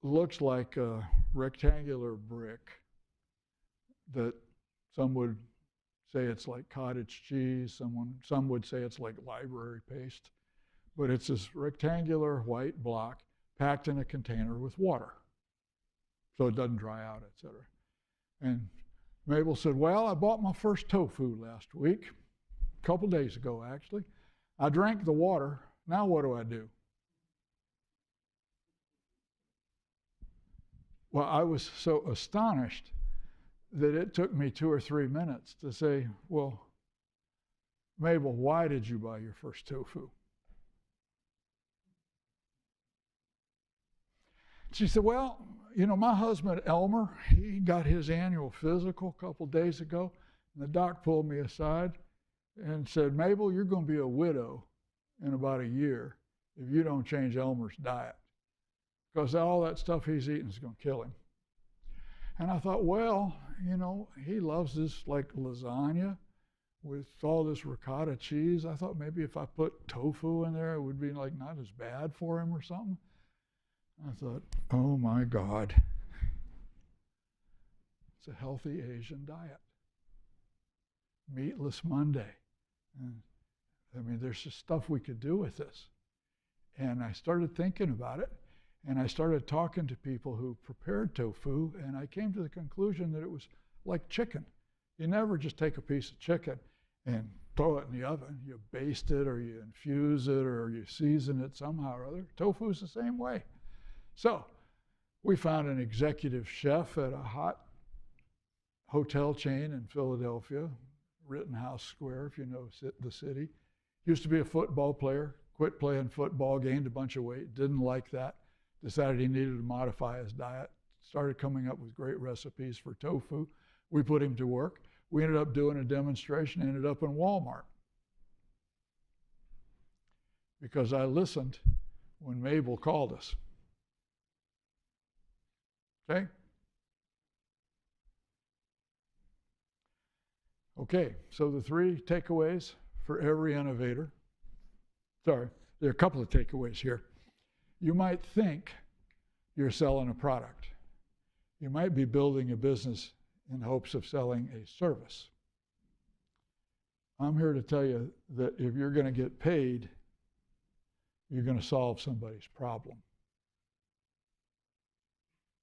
S2: looks like a rectangular brick that some would say it's like cottage cheese, some would say it's like library paste, but it's this rectangular white block packed in a container with water so it doesn't dry out, etc. And Mabel said, "Well, I bought my first tofu last week, a couple days ago actually. I drank the water. Now what do I do?" Well, I was so astonished that it took me 2 or 3 minutes to say, well, Mabel, why did you buy your first tofu? She said, well, you know, my husband, Elmer, he got his annual physical a couple days ago, and the doc pulled me aside and said, Mabel, you're going to be a widow in about a year if you don't change Elmer's diet, because all that stuff he's eating is going to kill him. And I thought, well, you know, he loves this like lasagna with all this ricotta cheese. I thought maybe if I put tofu in there, it would be like not as bad for him or something. I thought, oh my God, it's a healthy Asian diet. Meatless Monday. And, I mean, there's just stuff we could do with this. And I started thinking about it, and I started talking to people who prepared tofu, and I came to the conclusion that it was like chicken. You never just take a piece of chicken and throw it in the oven. You baste it, or you infuse it, or you season it somehow or other. Tofu is the same way. So we found an executive chef at a hot hotel chain in Philadelphia, Rittenhouse Square, if you know the city. Used to be a football player, quit playing football, gained a bunch of weight, didn't like that, decided he needed to modify his diet, started coming up with great recipes for tofu. We put him to work. We ended up doing a demonstration, ended up in Walmart. Because I listened when Mabel called us. Okay? Okay, so the 3 takeaways for every innovator. Sorry, there are a couple of takeaways here. You might think you're selling a product. You might be building a business in hopes of selling a service. I'm here to tell you that if you're going to get paid, you're going to solve somebody's problem.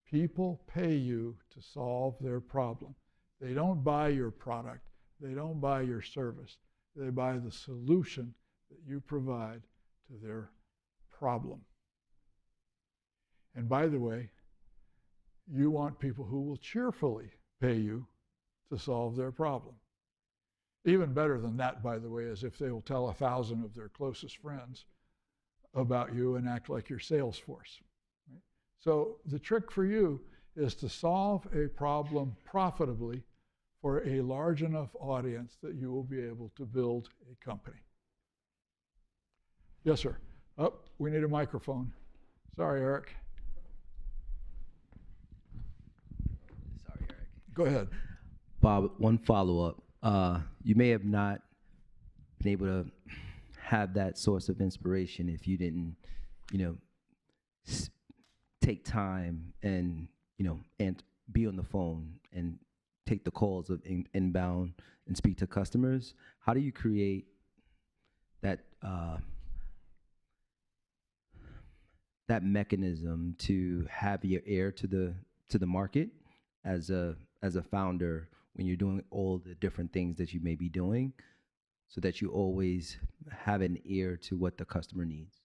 S2: People pay you to solve their problem. They don't buy your product. They don't buy your service. They buy the solution that you provide to their problem. And by the way, you want people who will cheerfully pay you to solve their problem. Even better than that, by the way, is if they will tell 1,000 of their closest friends about you and act like your sales force. Right? So the trick for you is to solve a problem profitably for a large enough audience that you will be able to build a company. Yes, sir. Oh, we need a microphone. Sorry, Eric.
S4: Sorry, Eric.
S2: Go ahead.
S4: Bob, one follow-up. You may have not been able to have that source of inspiration if you didn't, take time and, and be on the phone and take the calls of inbound and speak to customers. How do you create that that mechanism to have your ear to the market as a founder when you're doing all the different things that you may be doing, so that you always have an ear to what the customer needs?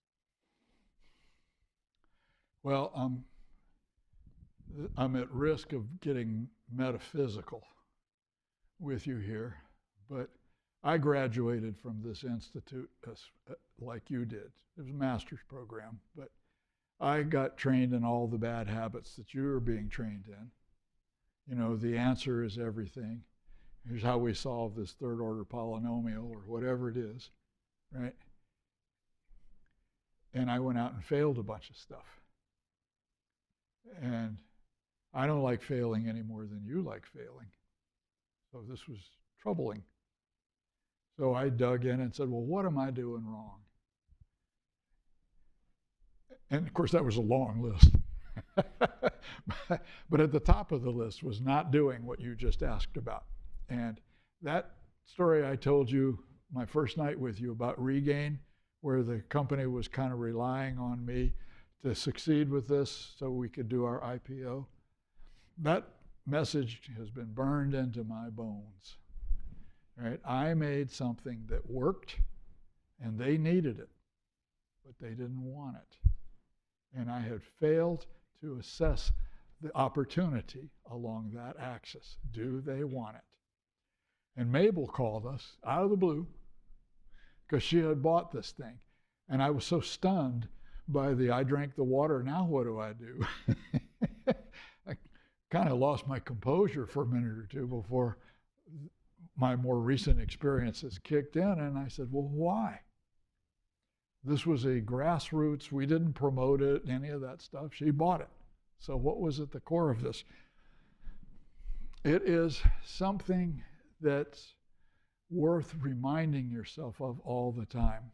S2: Well, I'm at risk of getting metaphysical with you here, but I graduated from this institute like you did. It was a master's program, but I got trained in all the bad habits that you are being trained in. The answer is everything. Here's how we solve this third order polynomial or whatever it is, right? And I went out and failed a bunch of stuff. And I don't like failing any more than you like failing. So this was troubling. So I dug in and said, well, what am I doing wrong? And of course, that was a long list. But at the top of the list was not doing what you just asked about. And that story I told you my first night with you about Regain, where the company was kind of relying on me to succeed with this so we could do our IPO, that message has been burned into my bones. Right? I made something that worked, and they needed it, but they didn't want it. And I had failed to assess the opportunity along that axis. Do they want it? And Mabel called us out of the blue because she had bought this thing. And I was so stunned by I drank the water, now what do I do? I kind of lost my composure for a minute or two before my more recent experiences kicked in. And I said, well, why? This was a grassroots, we didn't promote it, any of that stuff. She bought it. So what was at the core of this? It is something that's worth reminding yourself of all the time.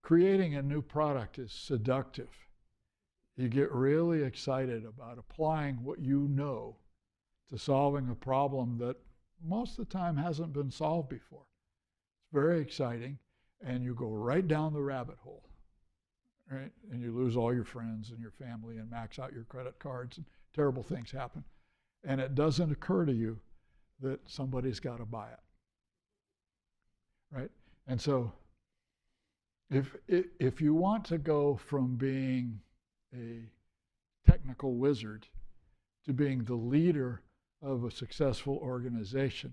S2: Creating a new product is seductive. You get really excited about applying what you know to solving a problem that most of the time hasn't been solved before. It's very exciting, and you go right down the rabbit hole, right? And you lose all your friends and your family and max out your credit cards, and terrible things happen. And it doesn't occur to you that somebody's got to buy it, right? And so if you want to go from being a technical wizard to being the leader of a successful organization,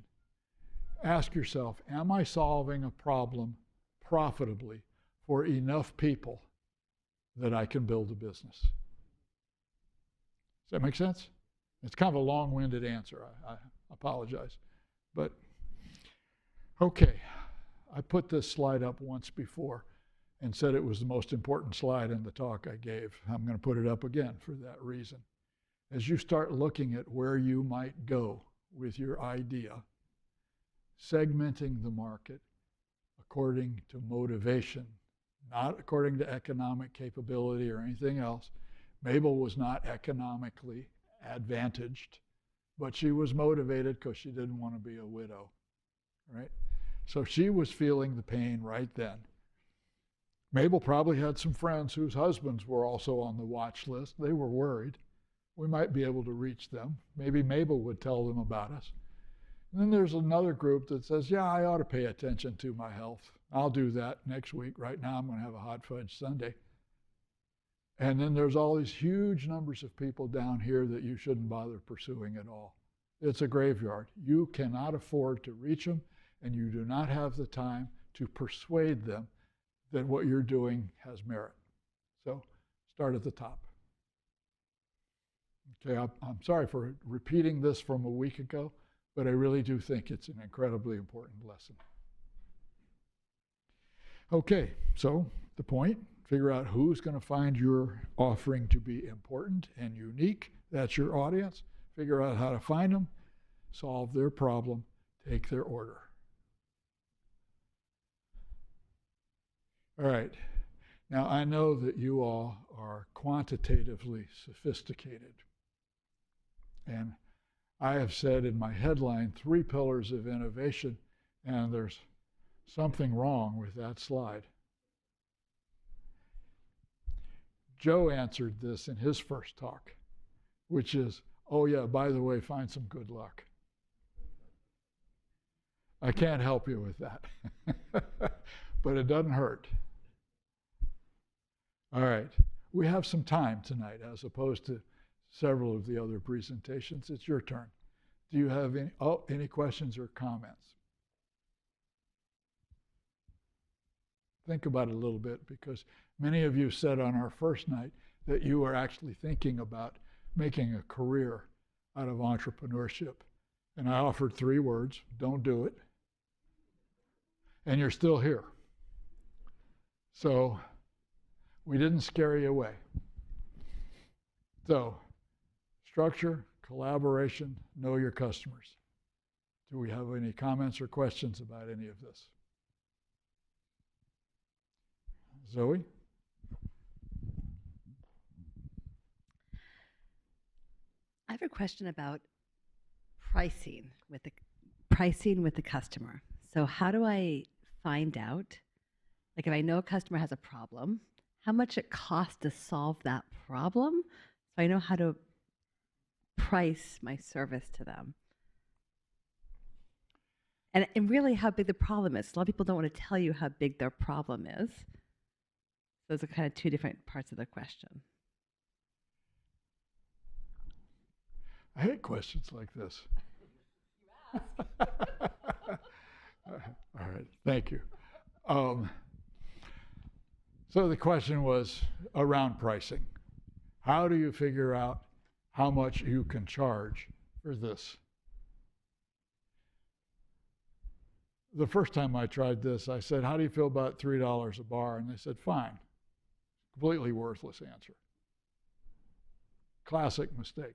S2: ask yourself, am I solving a problem profitably for enough people that I can build a business? Does that make sense? It's kind of a long-winded answer. I apologize. But, okay, I put this slide up once before and said it was the most important slide in the talk I gave. I'm going to put it up again for that reason. As you start looking at where you might go with your idea, segmenting the market according to motivation, not according to economic capability or anything else. Mabel was not economically advantaged, but she was motivated because she didn't want to be a widow, right? So she was feeling the pain right then. Mabel probably had some friends whose husbands were also on the watch list. They were worried. We might be able to reach them. Maybe Mabel would tell them about us. And then there's another group that says, yeah, I ought to pay attention to my health. I'll do that next week. Right now I'm going to have a hot fudge sundae. And then there's all these huge numbers of people down here that you shouldn't bother pursuing at all. It's a graveyard. You cannot afford to reach them, and you do not have the time to persuade them that what you're doing has merit. So start at the top. Okay, I'm sorry for repeating this from a week ago, but I really do think it's an incredibly important lesson. Okay, so the point, figure out who's going to find your offering to be important and unique. That's your audience. Figure out how to find them, solve their problem, take their order. All right, now I know that you all are quantitatively sophisticated. And I have said in my headline, 3 pillars of innovation, and there's something wrong with that slide. Joe answered this in his first talk, which is, oh yeah, by the way, find some good luck. I can't help you with that, but it doesn't hurt. All right, we have some time tonight as opposed to several of the other presentations. It's your turn. Do you have any questions or comments? Think about it a little bit, because many of you said on our first night that you are actually thinking about making a career out of entrepreneurship. And I offered 3 words: don't do it. And you're still here. So we didn't scare you away. So structure, collaboration, know your customers. Do we have any comments or questions about any of this? Zoe?
S9: I have a question about pricing with the customer. So how do I find out, like if I know a customer has a problem, how much it costs to solve that problem, so I know how to price my service to them? And really how big the problem is. A lot of people don't want to tell you how big their problem is. Those are kind of 2 different parts of the question.
S2: I hate questions like this. All right, thank you. So the question was around pricing. How do you figure out how much you can charge for this? The first time I tried this, I said, how do you feel about $3 a bar? And they said, fine. Completely worthless answer. Classic mistake.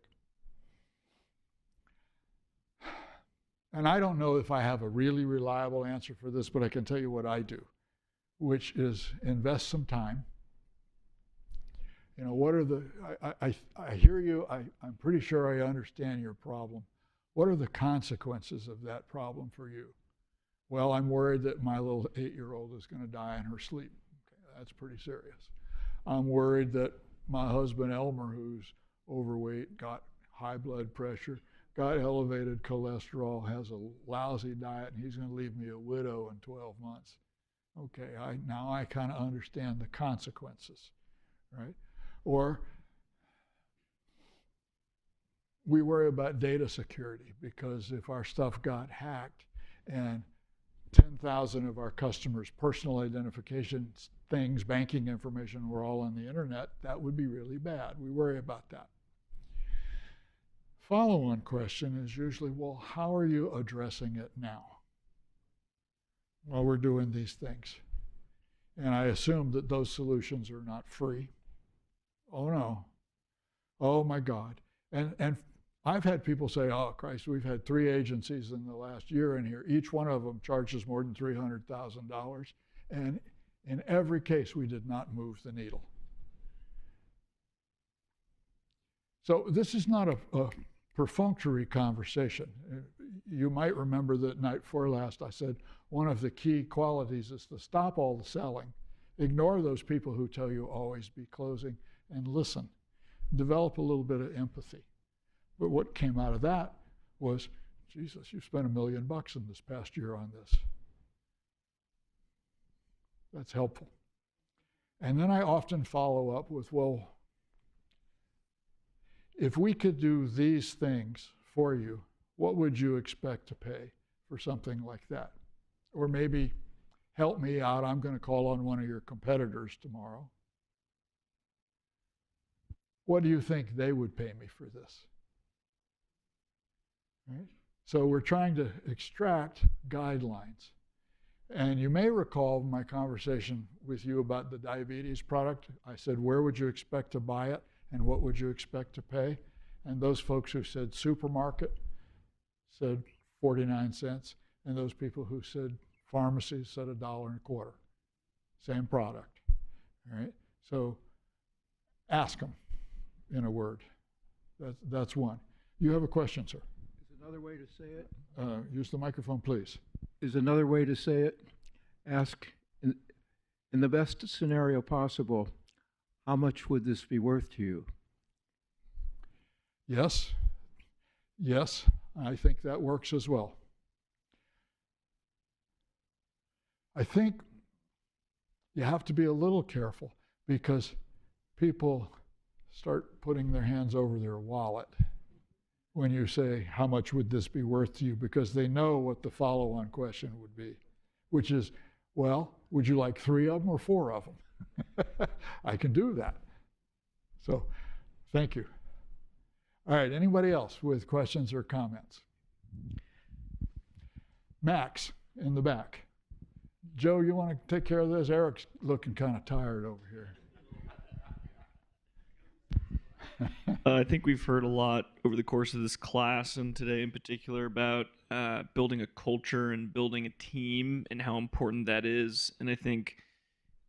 S2: And I don't know if I have a really reliable answer for this, but I can tell you what I do, which is invest some time. You know, what are the, I hear you, I'm pretty sure I understand your problem. What are the consequences of that problem for you? Well, I'm worried that my little 8-year-old is going to die in her sleep. Okay, that's pretty serious. I'm worried that my husband Elmer, who's overweight, got high blood pressure, got elevated cholesterol, has a lousy diet, and he's going to leave me a widow in 12 months. Okay, now I kind of understand the consequences, right? Or we worry about data security, because if our stuff got hacked and 10,000 of our customers' personal identification things, banking information were all on the internet, that would be really bad. We worry about that. Follow-on question is usually, well, how are you addressing it now? Well, we're doing these things. And I assume that those solutions are not free. Oh no. Oh my God. And I've had people say, oh Christ, we've had 3 agencies in the last year in here. Each one of them charges more than $300,000. And in every case, we did not move the needle. So this is not a perfunctory conversation. You might remember that night before last I said one of the key qualities is to stop all the selling. Ignore those people who tell you always be closing, and listen. Develop a little bit of empathy. But what came out of that was, Jesus, you spent $1 million in this past year on this. That's helpful. And then I often follow up with, well, if we could do these things for you, what would you expect to pay for something like that? Or maybe, help me out, I'm going to call on one of your competitors tomorrow. What do you think they would pay me for this? Right? So we're trying to extract guidelines. And you may recall my conversation with you about the diabetes product. I said, where would you expect to buy it and what would you expect to pay? And those folks who said supermarket said 49 cents. And those people who said pharmacy said $1.25. Same product. All right? So ask them, in a word. That's one. You have a question, sir?
S11: Is another way to say it?
S2: Use the microphone, please.
S11: Is another way to say it? Ask, in the best scenario possible, how much would this be worth to you?
S2: Yes. Yes, I think that works as well. I think you have to be a little careful because people start putting their hands over their wallet when you say, how much would this be worth to you? Because they know what the follow-on question would be, which is, well, would you like 3 of them or 4 of them? I can do that. So, thank you. All right, anybody else with questions or comments? Max, in the back. Joe, you want to take care of this? Eric's looking kind of tired over here.
S12: I think we've heard a lot over the course of this class and today in particular about building a culture and building a team and how important that is. And I think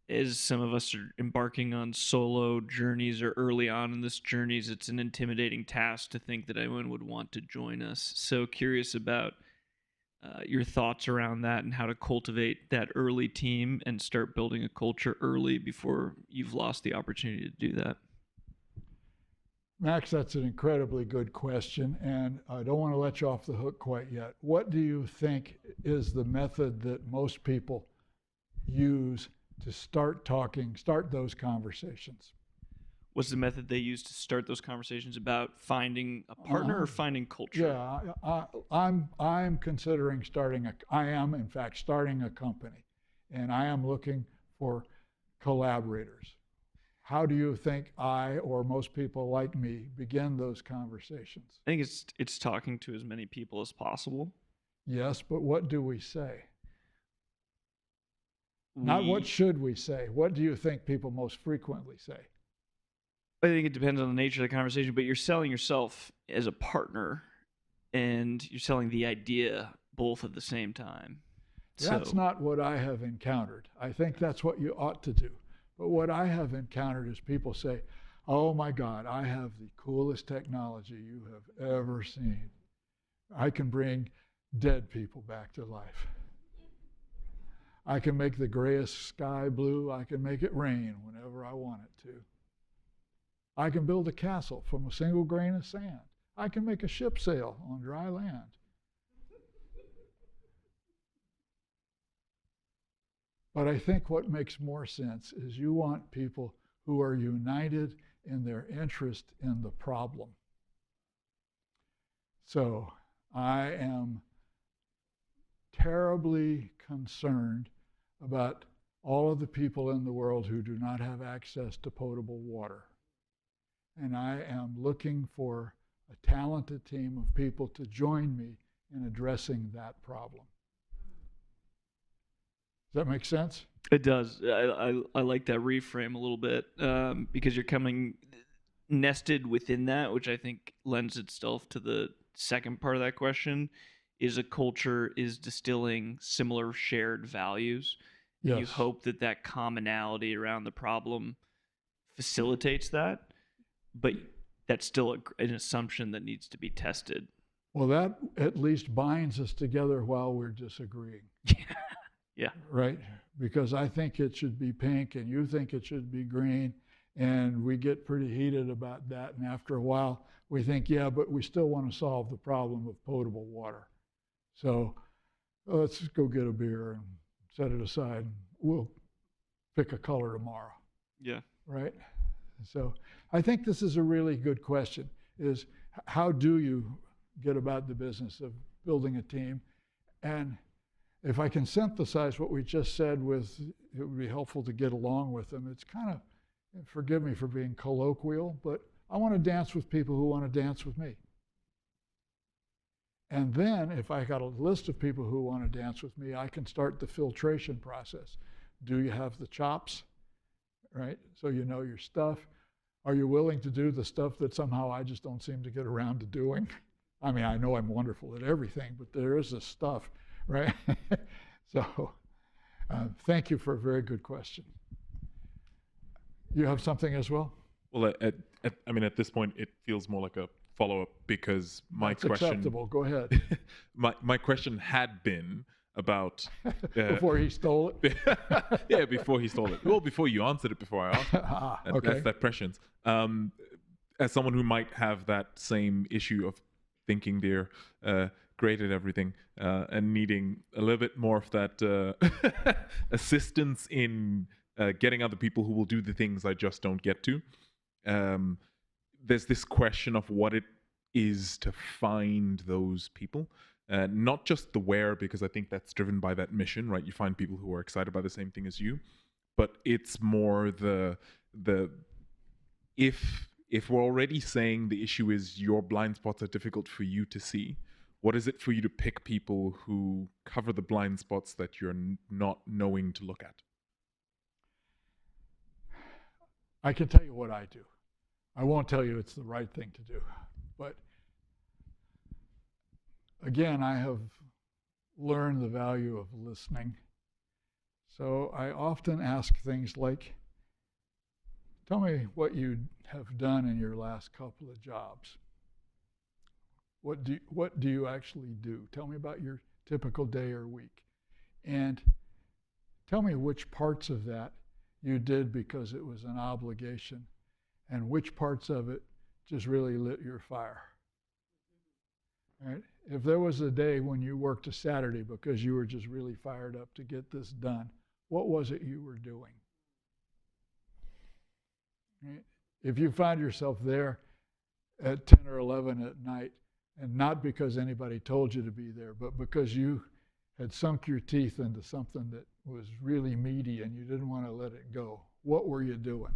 S12: as some of us are embarking on solo journeys or early on in this journeys, it's an intimidating task to think that anyone would want to join us. So curious about your thoughts around that and how to cultivate that early team and start building a culture early before you've lost the opportunity to do that.
S2: Max, that's an incredibly good question, and I don't want to let you off the hook quite yet. What do you think is the method that most people use to start those conversations?
S12: What's the method they use to start those conversations about finding a partner or finding culture?
S2: Yeah, I'm considering I am in fact starting a company, and I am looking for collaborators. How do you think I or most people like me begin those conversations?
S12: I think it's talking to as many people as possible.
S2: Yes, but what do we say? Not what should we say. What do you think people most frequently say?
S12: I think it depends on the nature of the conversation, but you're selling yourself as a partner and you're selling the idea both at the same time.
S2: That's not what I have encountered. I think that's what you ought to do. But what I have encountered is people say, oh my God, I have the coolest technology you have ever seen. I can bring dead people back to life. I can make the grayest sky blue. I can make it rain whenever I want it to. I can build a castle from a single grain of sand. I can make a ship sail on dry land. But I think what makes more sense is you want people who are united in their interest in the problem. So I am terribly concerned about all of the people in the world who do not have access to potable water. And I am looking for a talented team of people to join me in addressing that problem. Does that make sense?
S12: It does. I like that reframe a little bit because you're coming nested within that, which I think lends itself to the second part of that question. Is a culture is distilling similar shared values.
S2: Yes.
S12: You hope that commonality around the problem facilitates that, but that's still an assumption that needs to be tested.
S2: Well, that at least binds us together while we're disagreeing.
S12: Yeah.
S2: Right? Because I think it should be pink and you think it should be green, and we get pretty heated about that. And after a while, we think, yeah, but we still want to solve the problem of potable water. So let's go get a beer and set it aside. We'll pick a color tomorrow.
S12: Yeah.
S2: Right? So I think this is a really good question, is how do you get about the business of building a team? And if I can synthesize what we just said with, it would be helpful to get along with them. It's kind of, forgive me for being colloquial, but I want to dance with people who want to dance with me. And then if I got a list of people who want to dance with me, I can start the filtration process. Do you have the chops, right? So you know your stuff. Are you willing to do the stuff that somehow I just don't seem to get around to doing? I mean, I know I'm wonderful at everything, but there is this stuff, right? So thank you for a very good question. You have something as well?
S5: Well, at this point, it feels more like a follow-up because my
S2: That's
S5: question.
S2: Acceptable. Go ahead.
S5: my question had been about
S2: before he stole it.
S5: Yeah, before he stole it. Well, before you answered it, before I asked it.
S2: Okay.
S5: That's that prescience. As someone who might have that same issue of thinking they're great at everything and needing a little bit more of that assistance in getting other people who will do the things I just don't get to. There's this question of what it is to find those people. Not just the where, because I think that's driven by that mission, right? You find people who are excited by the same thing as you, but it's more the if we're already saying the issue is your blind spots are difficult for you to see, what is it for you to pick people who cover the blind spots that you're not knowing to look at?
S2: I can tell you what I do. I won't tell you it's the right thing to do, but again, I have learned the value of listening. So I often ask things like, tell me what you have done in your last couple of jobs. What do you actually do? Tell me about your typical day or week. And tell me which parts of that you did because it was an obligation and which parts of it just really lit your fire. Right? If there was a day when you worked a Saturday because you were just really fired up to get this done, what was it you were doing? Right? If you find yourself there at 10 or 11 at night, and not because anybody told you to be there, but because you had sunk your teeth into something that was really meaty and you didn't want to let it go, what were you doing?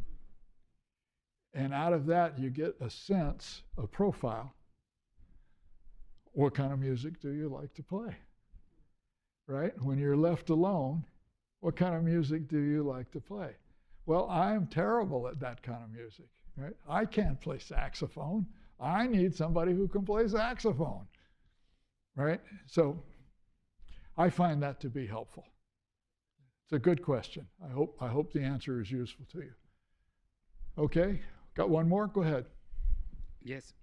S2: And out of that, you get a sense, a profile. What kind of music do you like to play? Right? When you're left alone, what kind of music do you like to play? Well, I'm terrible at that kind of music. Right? I can't play saxophone. I need somebody who can play saxophone. Right? So I find that to be helpful. It's a good question. I hope the answer is useful to you. Okay, got one more? Go ahead.
S3: Yes.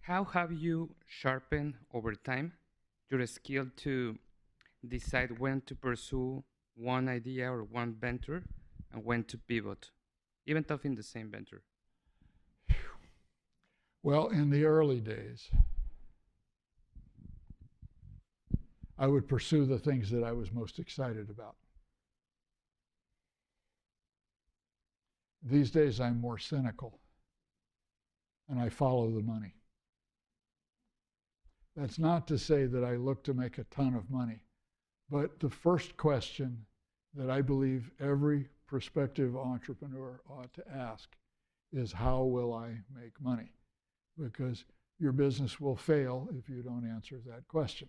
S3: How have you sharpened over time your skill to decide when to pursue one idea or one venture and when to pivot, even though in the same venture?
S2: Well, in the early days, I would pursue the things that I was most excited about. These days, I'm more cynical, and I follow the money. That's not to say that I look to make a ton of money, but the first question that I believe every prospective entrepreneur ought to ask is, how will I make money? Because your business will fail if you don't answer that question.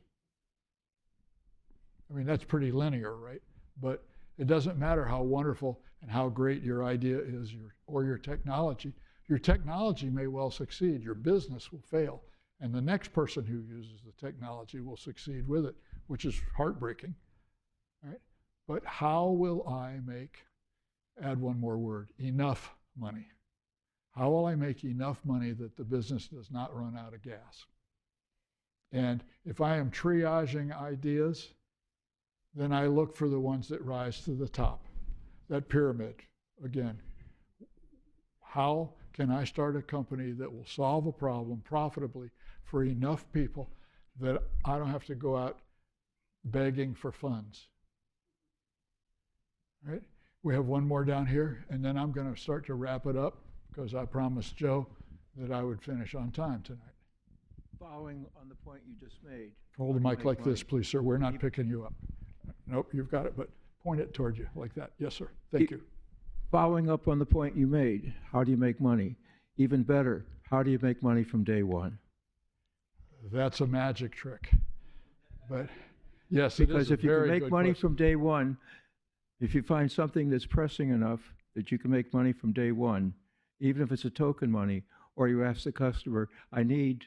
S2: I mean, that's pretty linear, right? But it doesn't matter how wonderful and how great your idea is or your technology. Your technology may well succeed. Your business will fail. And the next person who uses the technology will succeed with it, which is heartbreaking. Right? But how will I make, add one more word, enough money? How will I make enough money that the business does not run out of gas? And if I am triaging ideas, then I look for the ones that rise to the top. That pyramid, again, how can I start a company that will solve a problem profitably for enough people that I don't have to go out begging for funds? Right? We have one more down here, and then I'm going to start to wrap it up because I promised Joe that I would finish on time tonight.
S11: Following on the point you just made.
S2: Hold the mic like this, please, sir. We're not picking you up. Nope, you've got it, but point it toward you like that. Yes, sir. Thank you.
S11: Following up on the point you made, how do you make money? Even better, how do you make money from day one?
S2: That's a magic trick. But yes,
S11: because if you can make money
S2: question.
S11: from day one, if you find something that's pressing enough that you can make money from day one, even if it's a token money, or you ask the customer, I need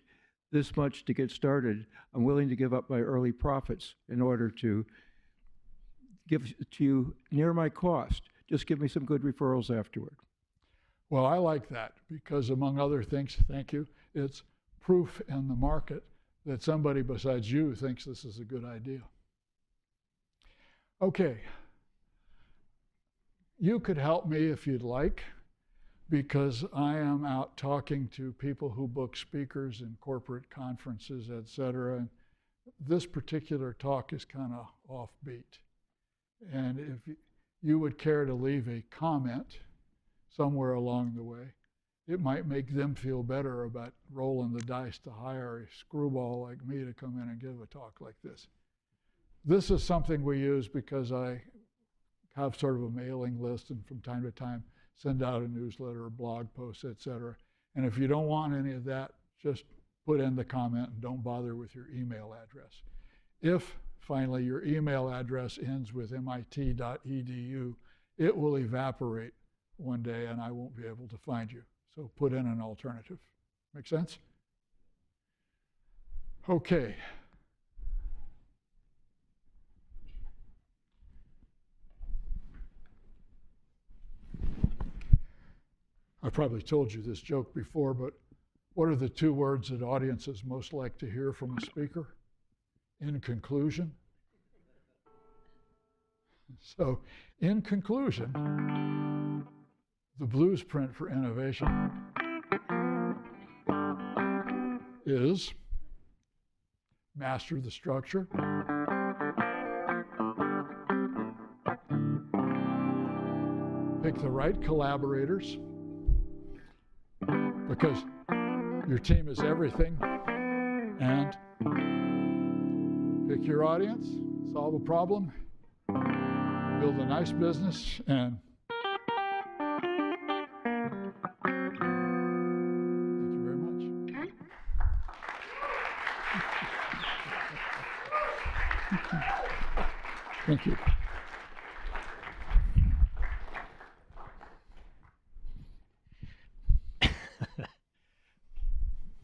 S11: this much to get started, I'm willing to give up my early profits in order to give it to you near my cost. Just give me some good referrals afterward.
S2: Well, I like that because, among other things, thank you, it's proof in the market that somebody besides you thinks this is a good idea. Okay. You could help me if you'd like, because I am out talking to people who book speakers in corporate conferences, et cetera. And this particular talk is kind of offbeat. And if you would care to leave a comment somewhere along the way, it might make them feel better about rolling the dice to hire a screwball like me to come in and give a talk like this. This is something we use because I have sort of a mailing list and from time to time send out a newsletter or blog posts, et cetera. And if you don't want any of that, just put in the comment and don't bother with your email address. If finally your email address ends with mit.edu, it will evaporate one day and I won't be able to find you. So put in an alternative. Make sense? Okay. I probably told you this joke before, but what are the two words that audiences most like to hear from a speaker? In conclusion. So, in conclusion, the blueprint for innovation is master the structure, pick the right collaborators, because your team is everything. And pick your audience, solve a problem, build a nice business, and thank you very much. Thank you.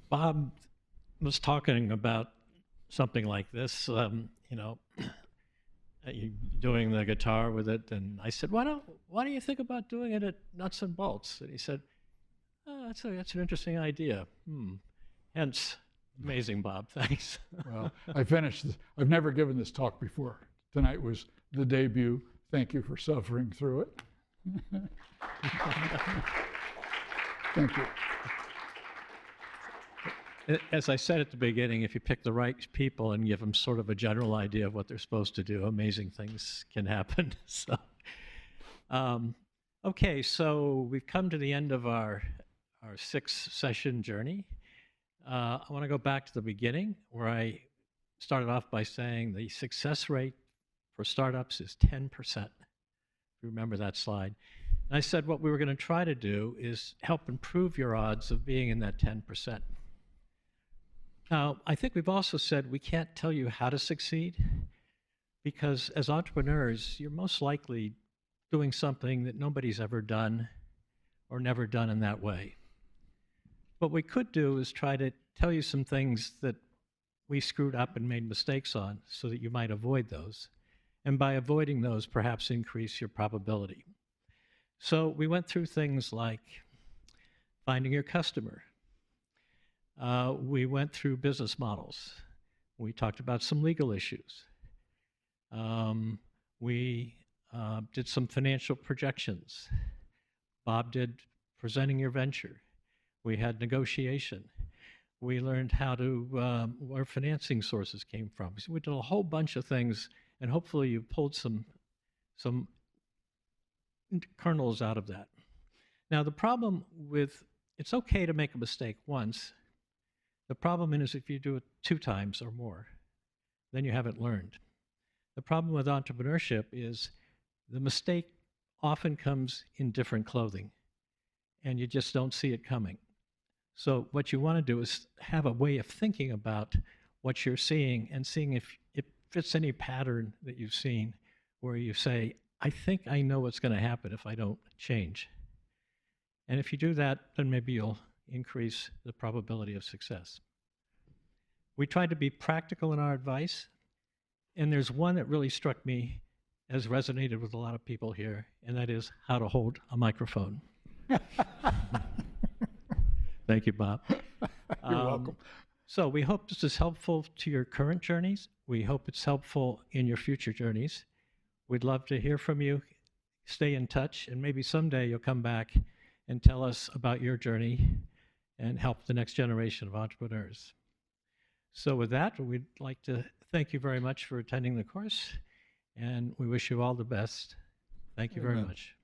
S1: Bob was talking about something like this, you doing the guitar with it, and I said, why don't you think about doing it at Nuts and Bolts? And he said, oh, that's an interesting idea. Hence, amazing, Bob. Thanks.
S2: Well, I've never given this talk before. Tonight was the debut. Thank you for suffering through it. Thank you.
S1: As I said at the beginning, if you pick the right people and give them sort of a general idea of what they're supposed to do, amazing things can happen. So, okay, so we've come to the end of our 6-session journey. I want to go back to the beginning where I started off by saying the success rate for startups is 10%. If you remember that slide. And I said what we were going to try to do is help improve your odds of being in that 10%. Now, I think we've also said we can't tell you how to succeed because as entrepreneurs, you're most likely doing something that nobody's ever done or never done in that way. What we could do is try to tell you some things that we screwed up and made mistakes on so that you might avoid those. And by avoiding those, perhaps increase your probability. So we went through things like finding your customer. We went through business models. We talked about some legal issues. We did some financial projections. Bob did presenting your venture. We had negotiation. We learned where financing sources came from. So we did a whole bunch of things, and hopefully you pulled some kernels out of that. Now, the problem with, it's okay to make a mistake once. The problem is if you do it 2 times or more, then you haven't learned. The problem with entrepreneurship is the mistake often comes in different clothing, and you just don't see it coming. So what you want to do is have a way of thinking about what you're seeing and seeing if it fits any pattern that you've seen where you say, I think I know what's going to happen if I don't change. And if you do that, then maybe you'll increase the probability of success. We tried to be practical in our advice, and there's one that really struck me as resonated with a lot of people here, and that is how to hold a microphone. Thank you, Bob.
S2: You're welcome.
S1: So we hope this is helpful to your current journeys. We hope it's helpful in your future journeys. We'd love to hear from you. Stay in touch, and maybe someday you'll come back and tell us about your journey and help the next generation of entrepreneurs. So with that, we'd like to thank you very much for attending the course, and we wish you all the best. Thank you very much.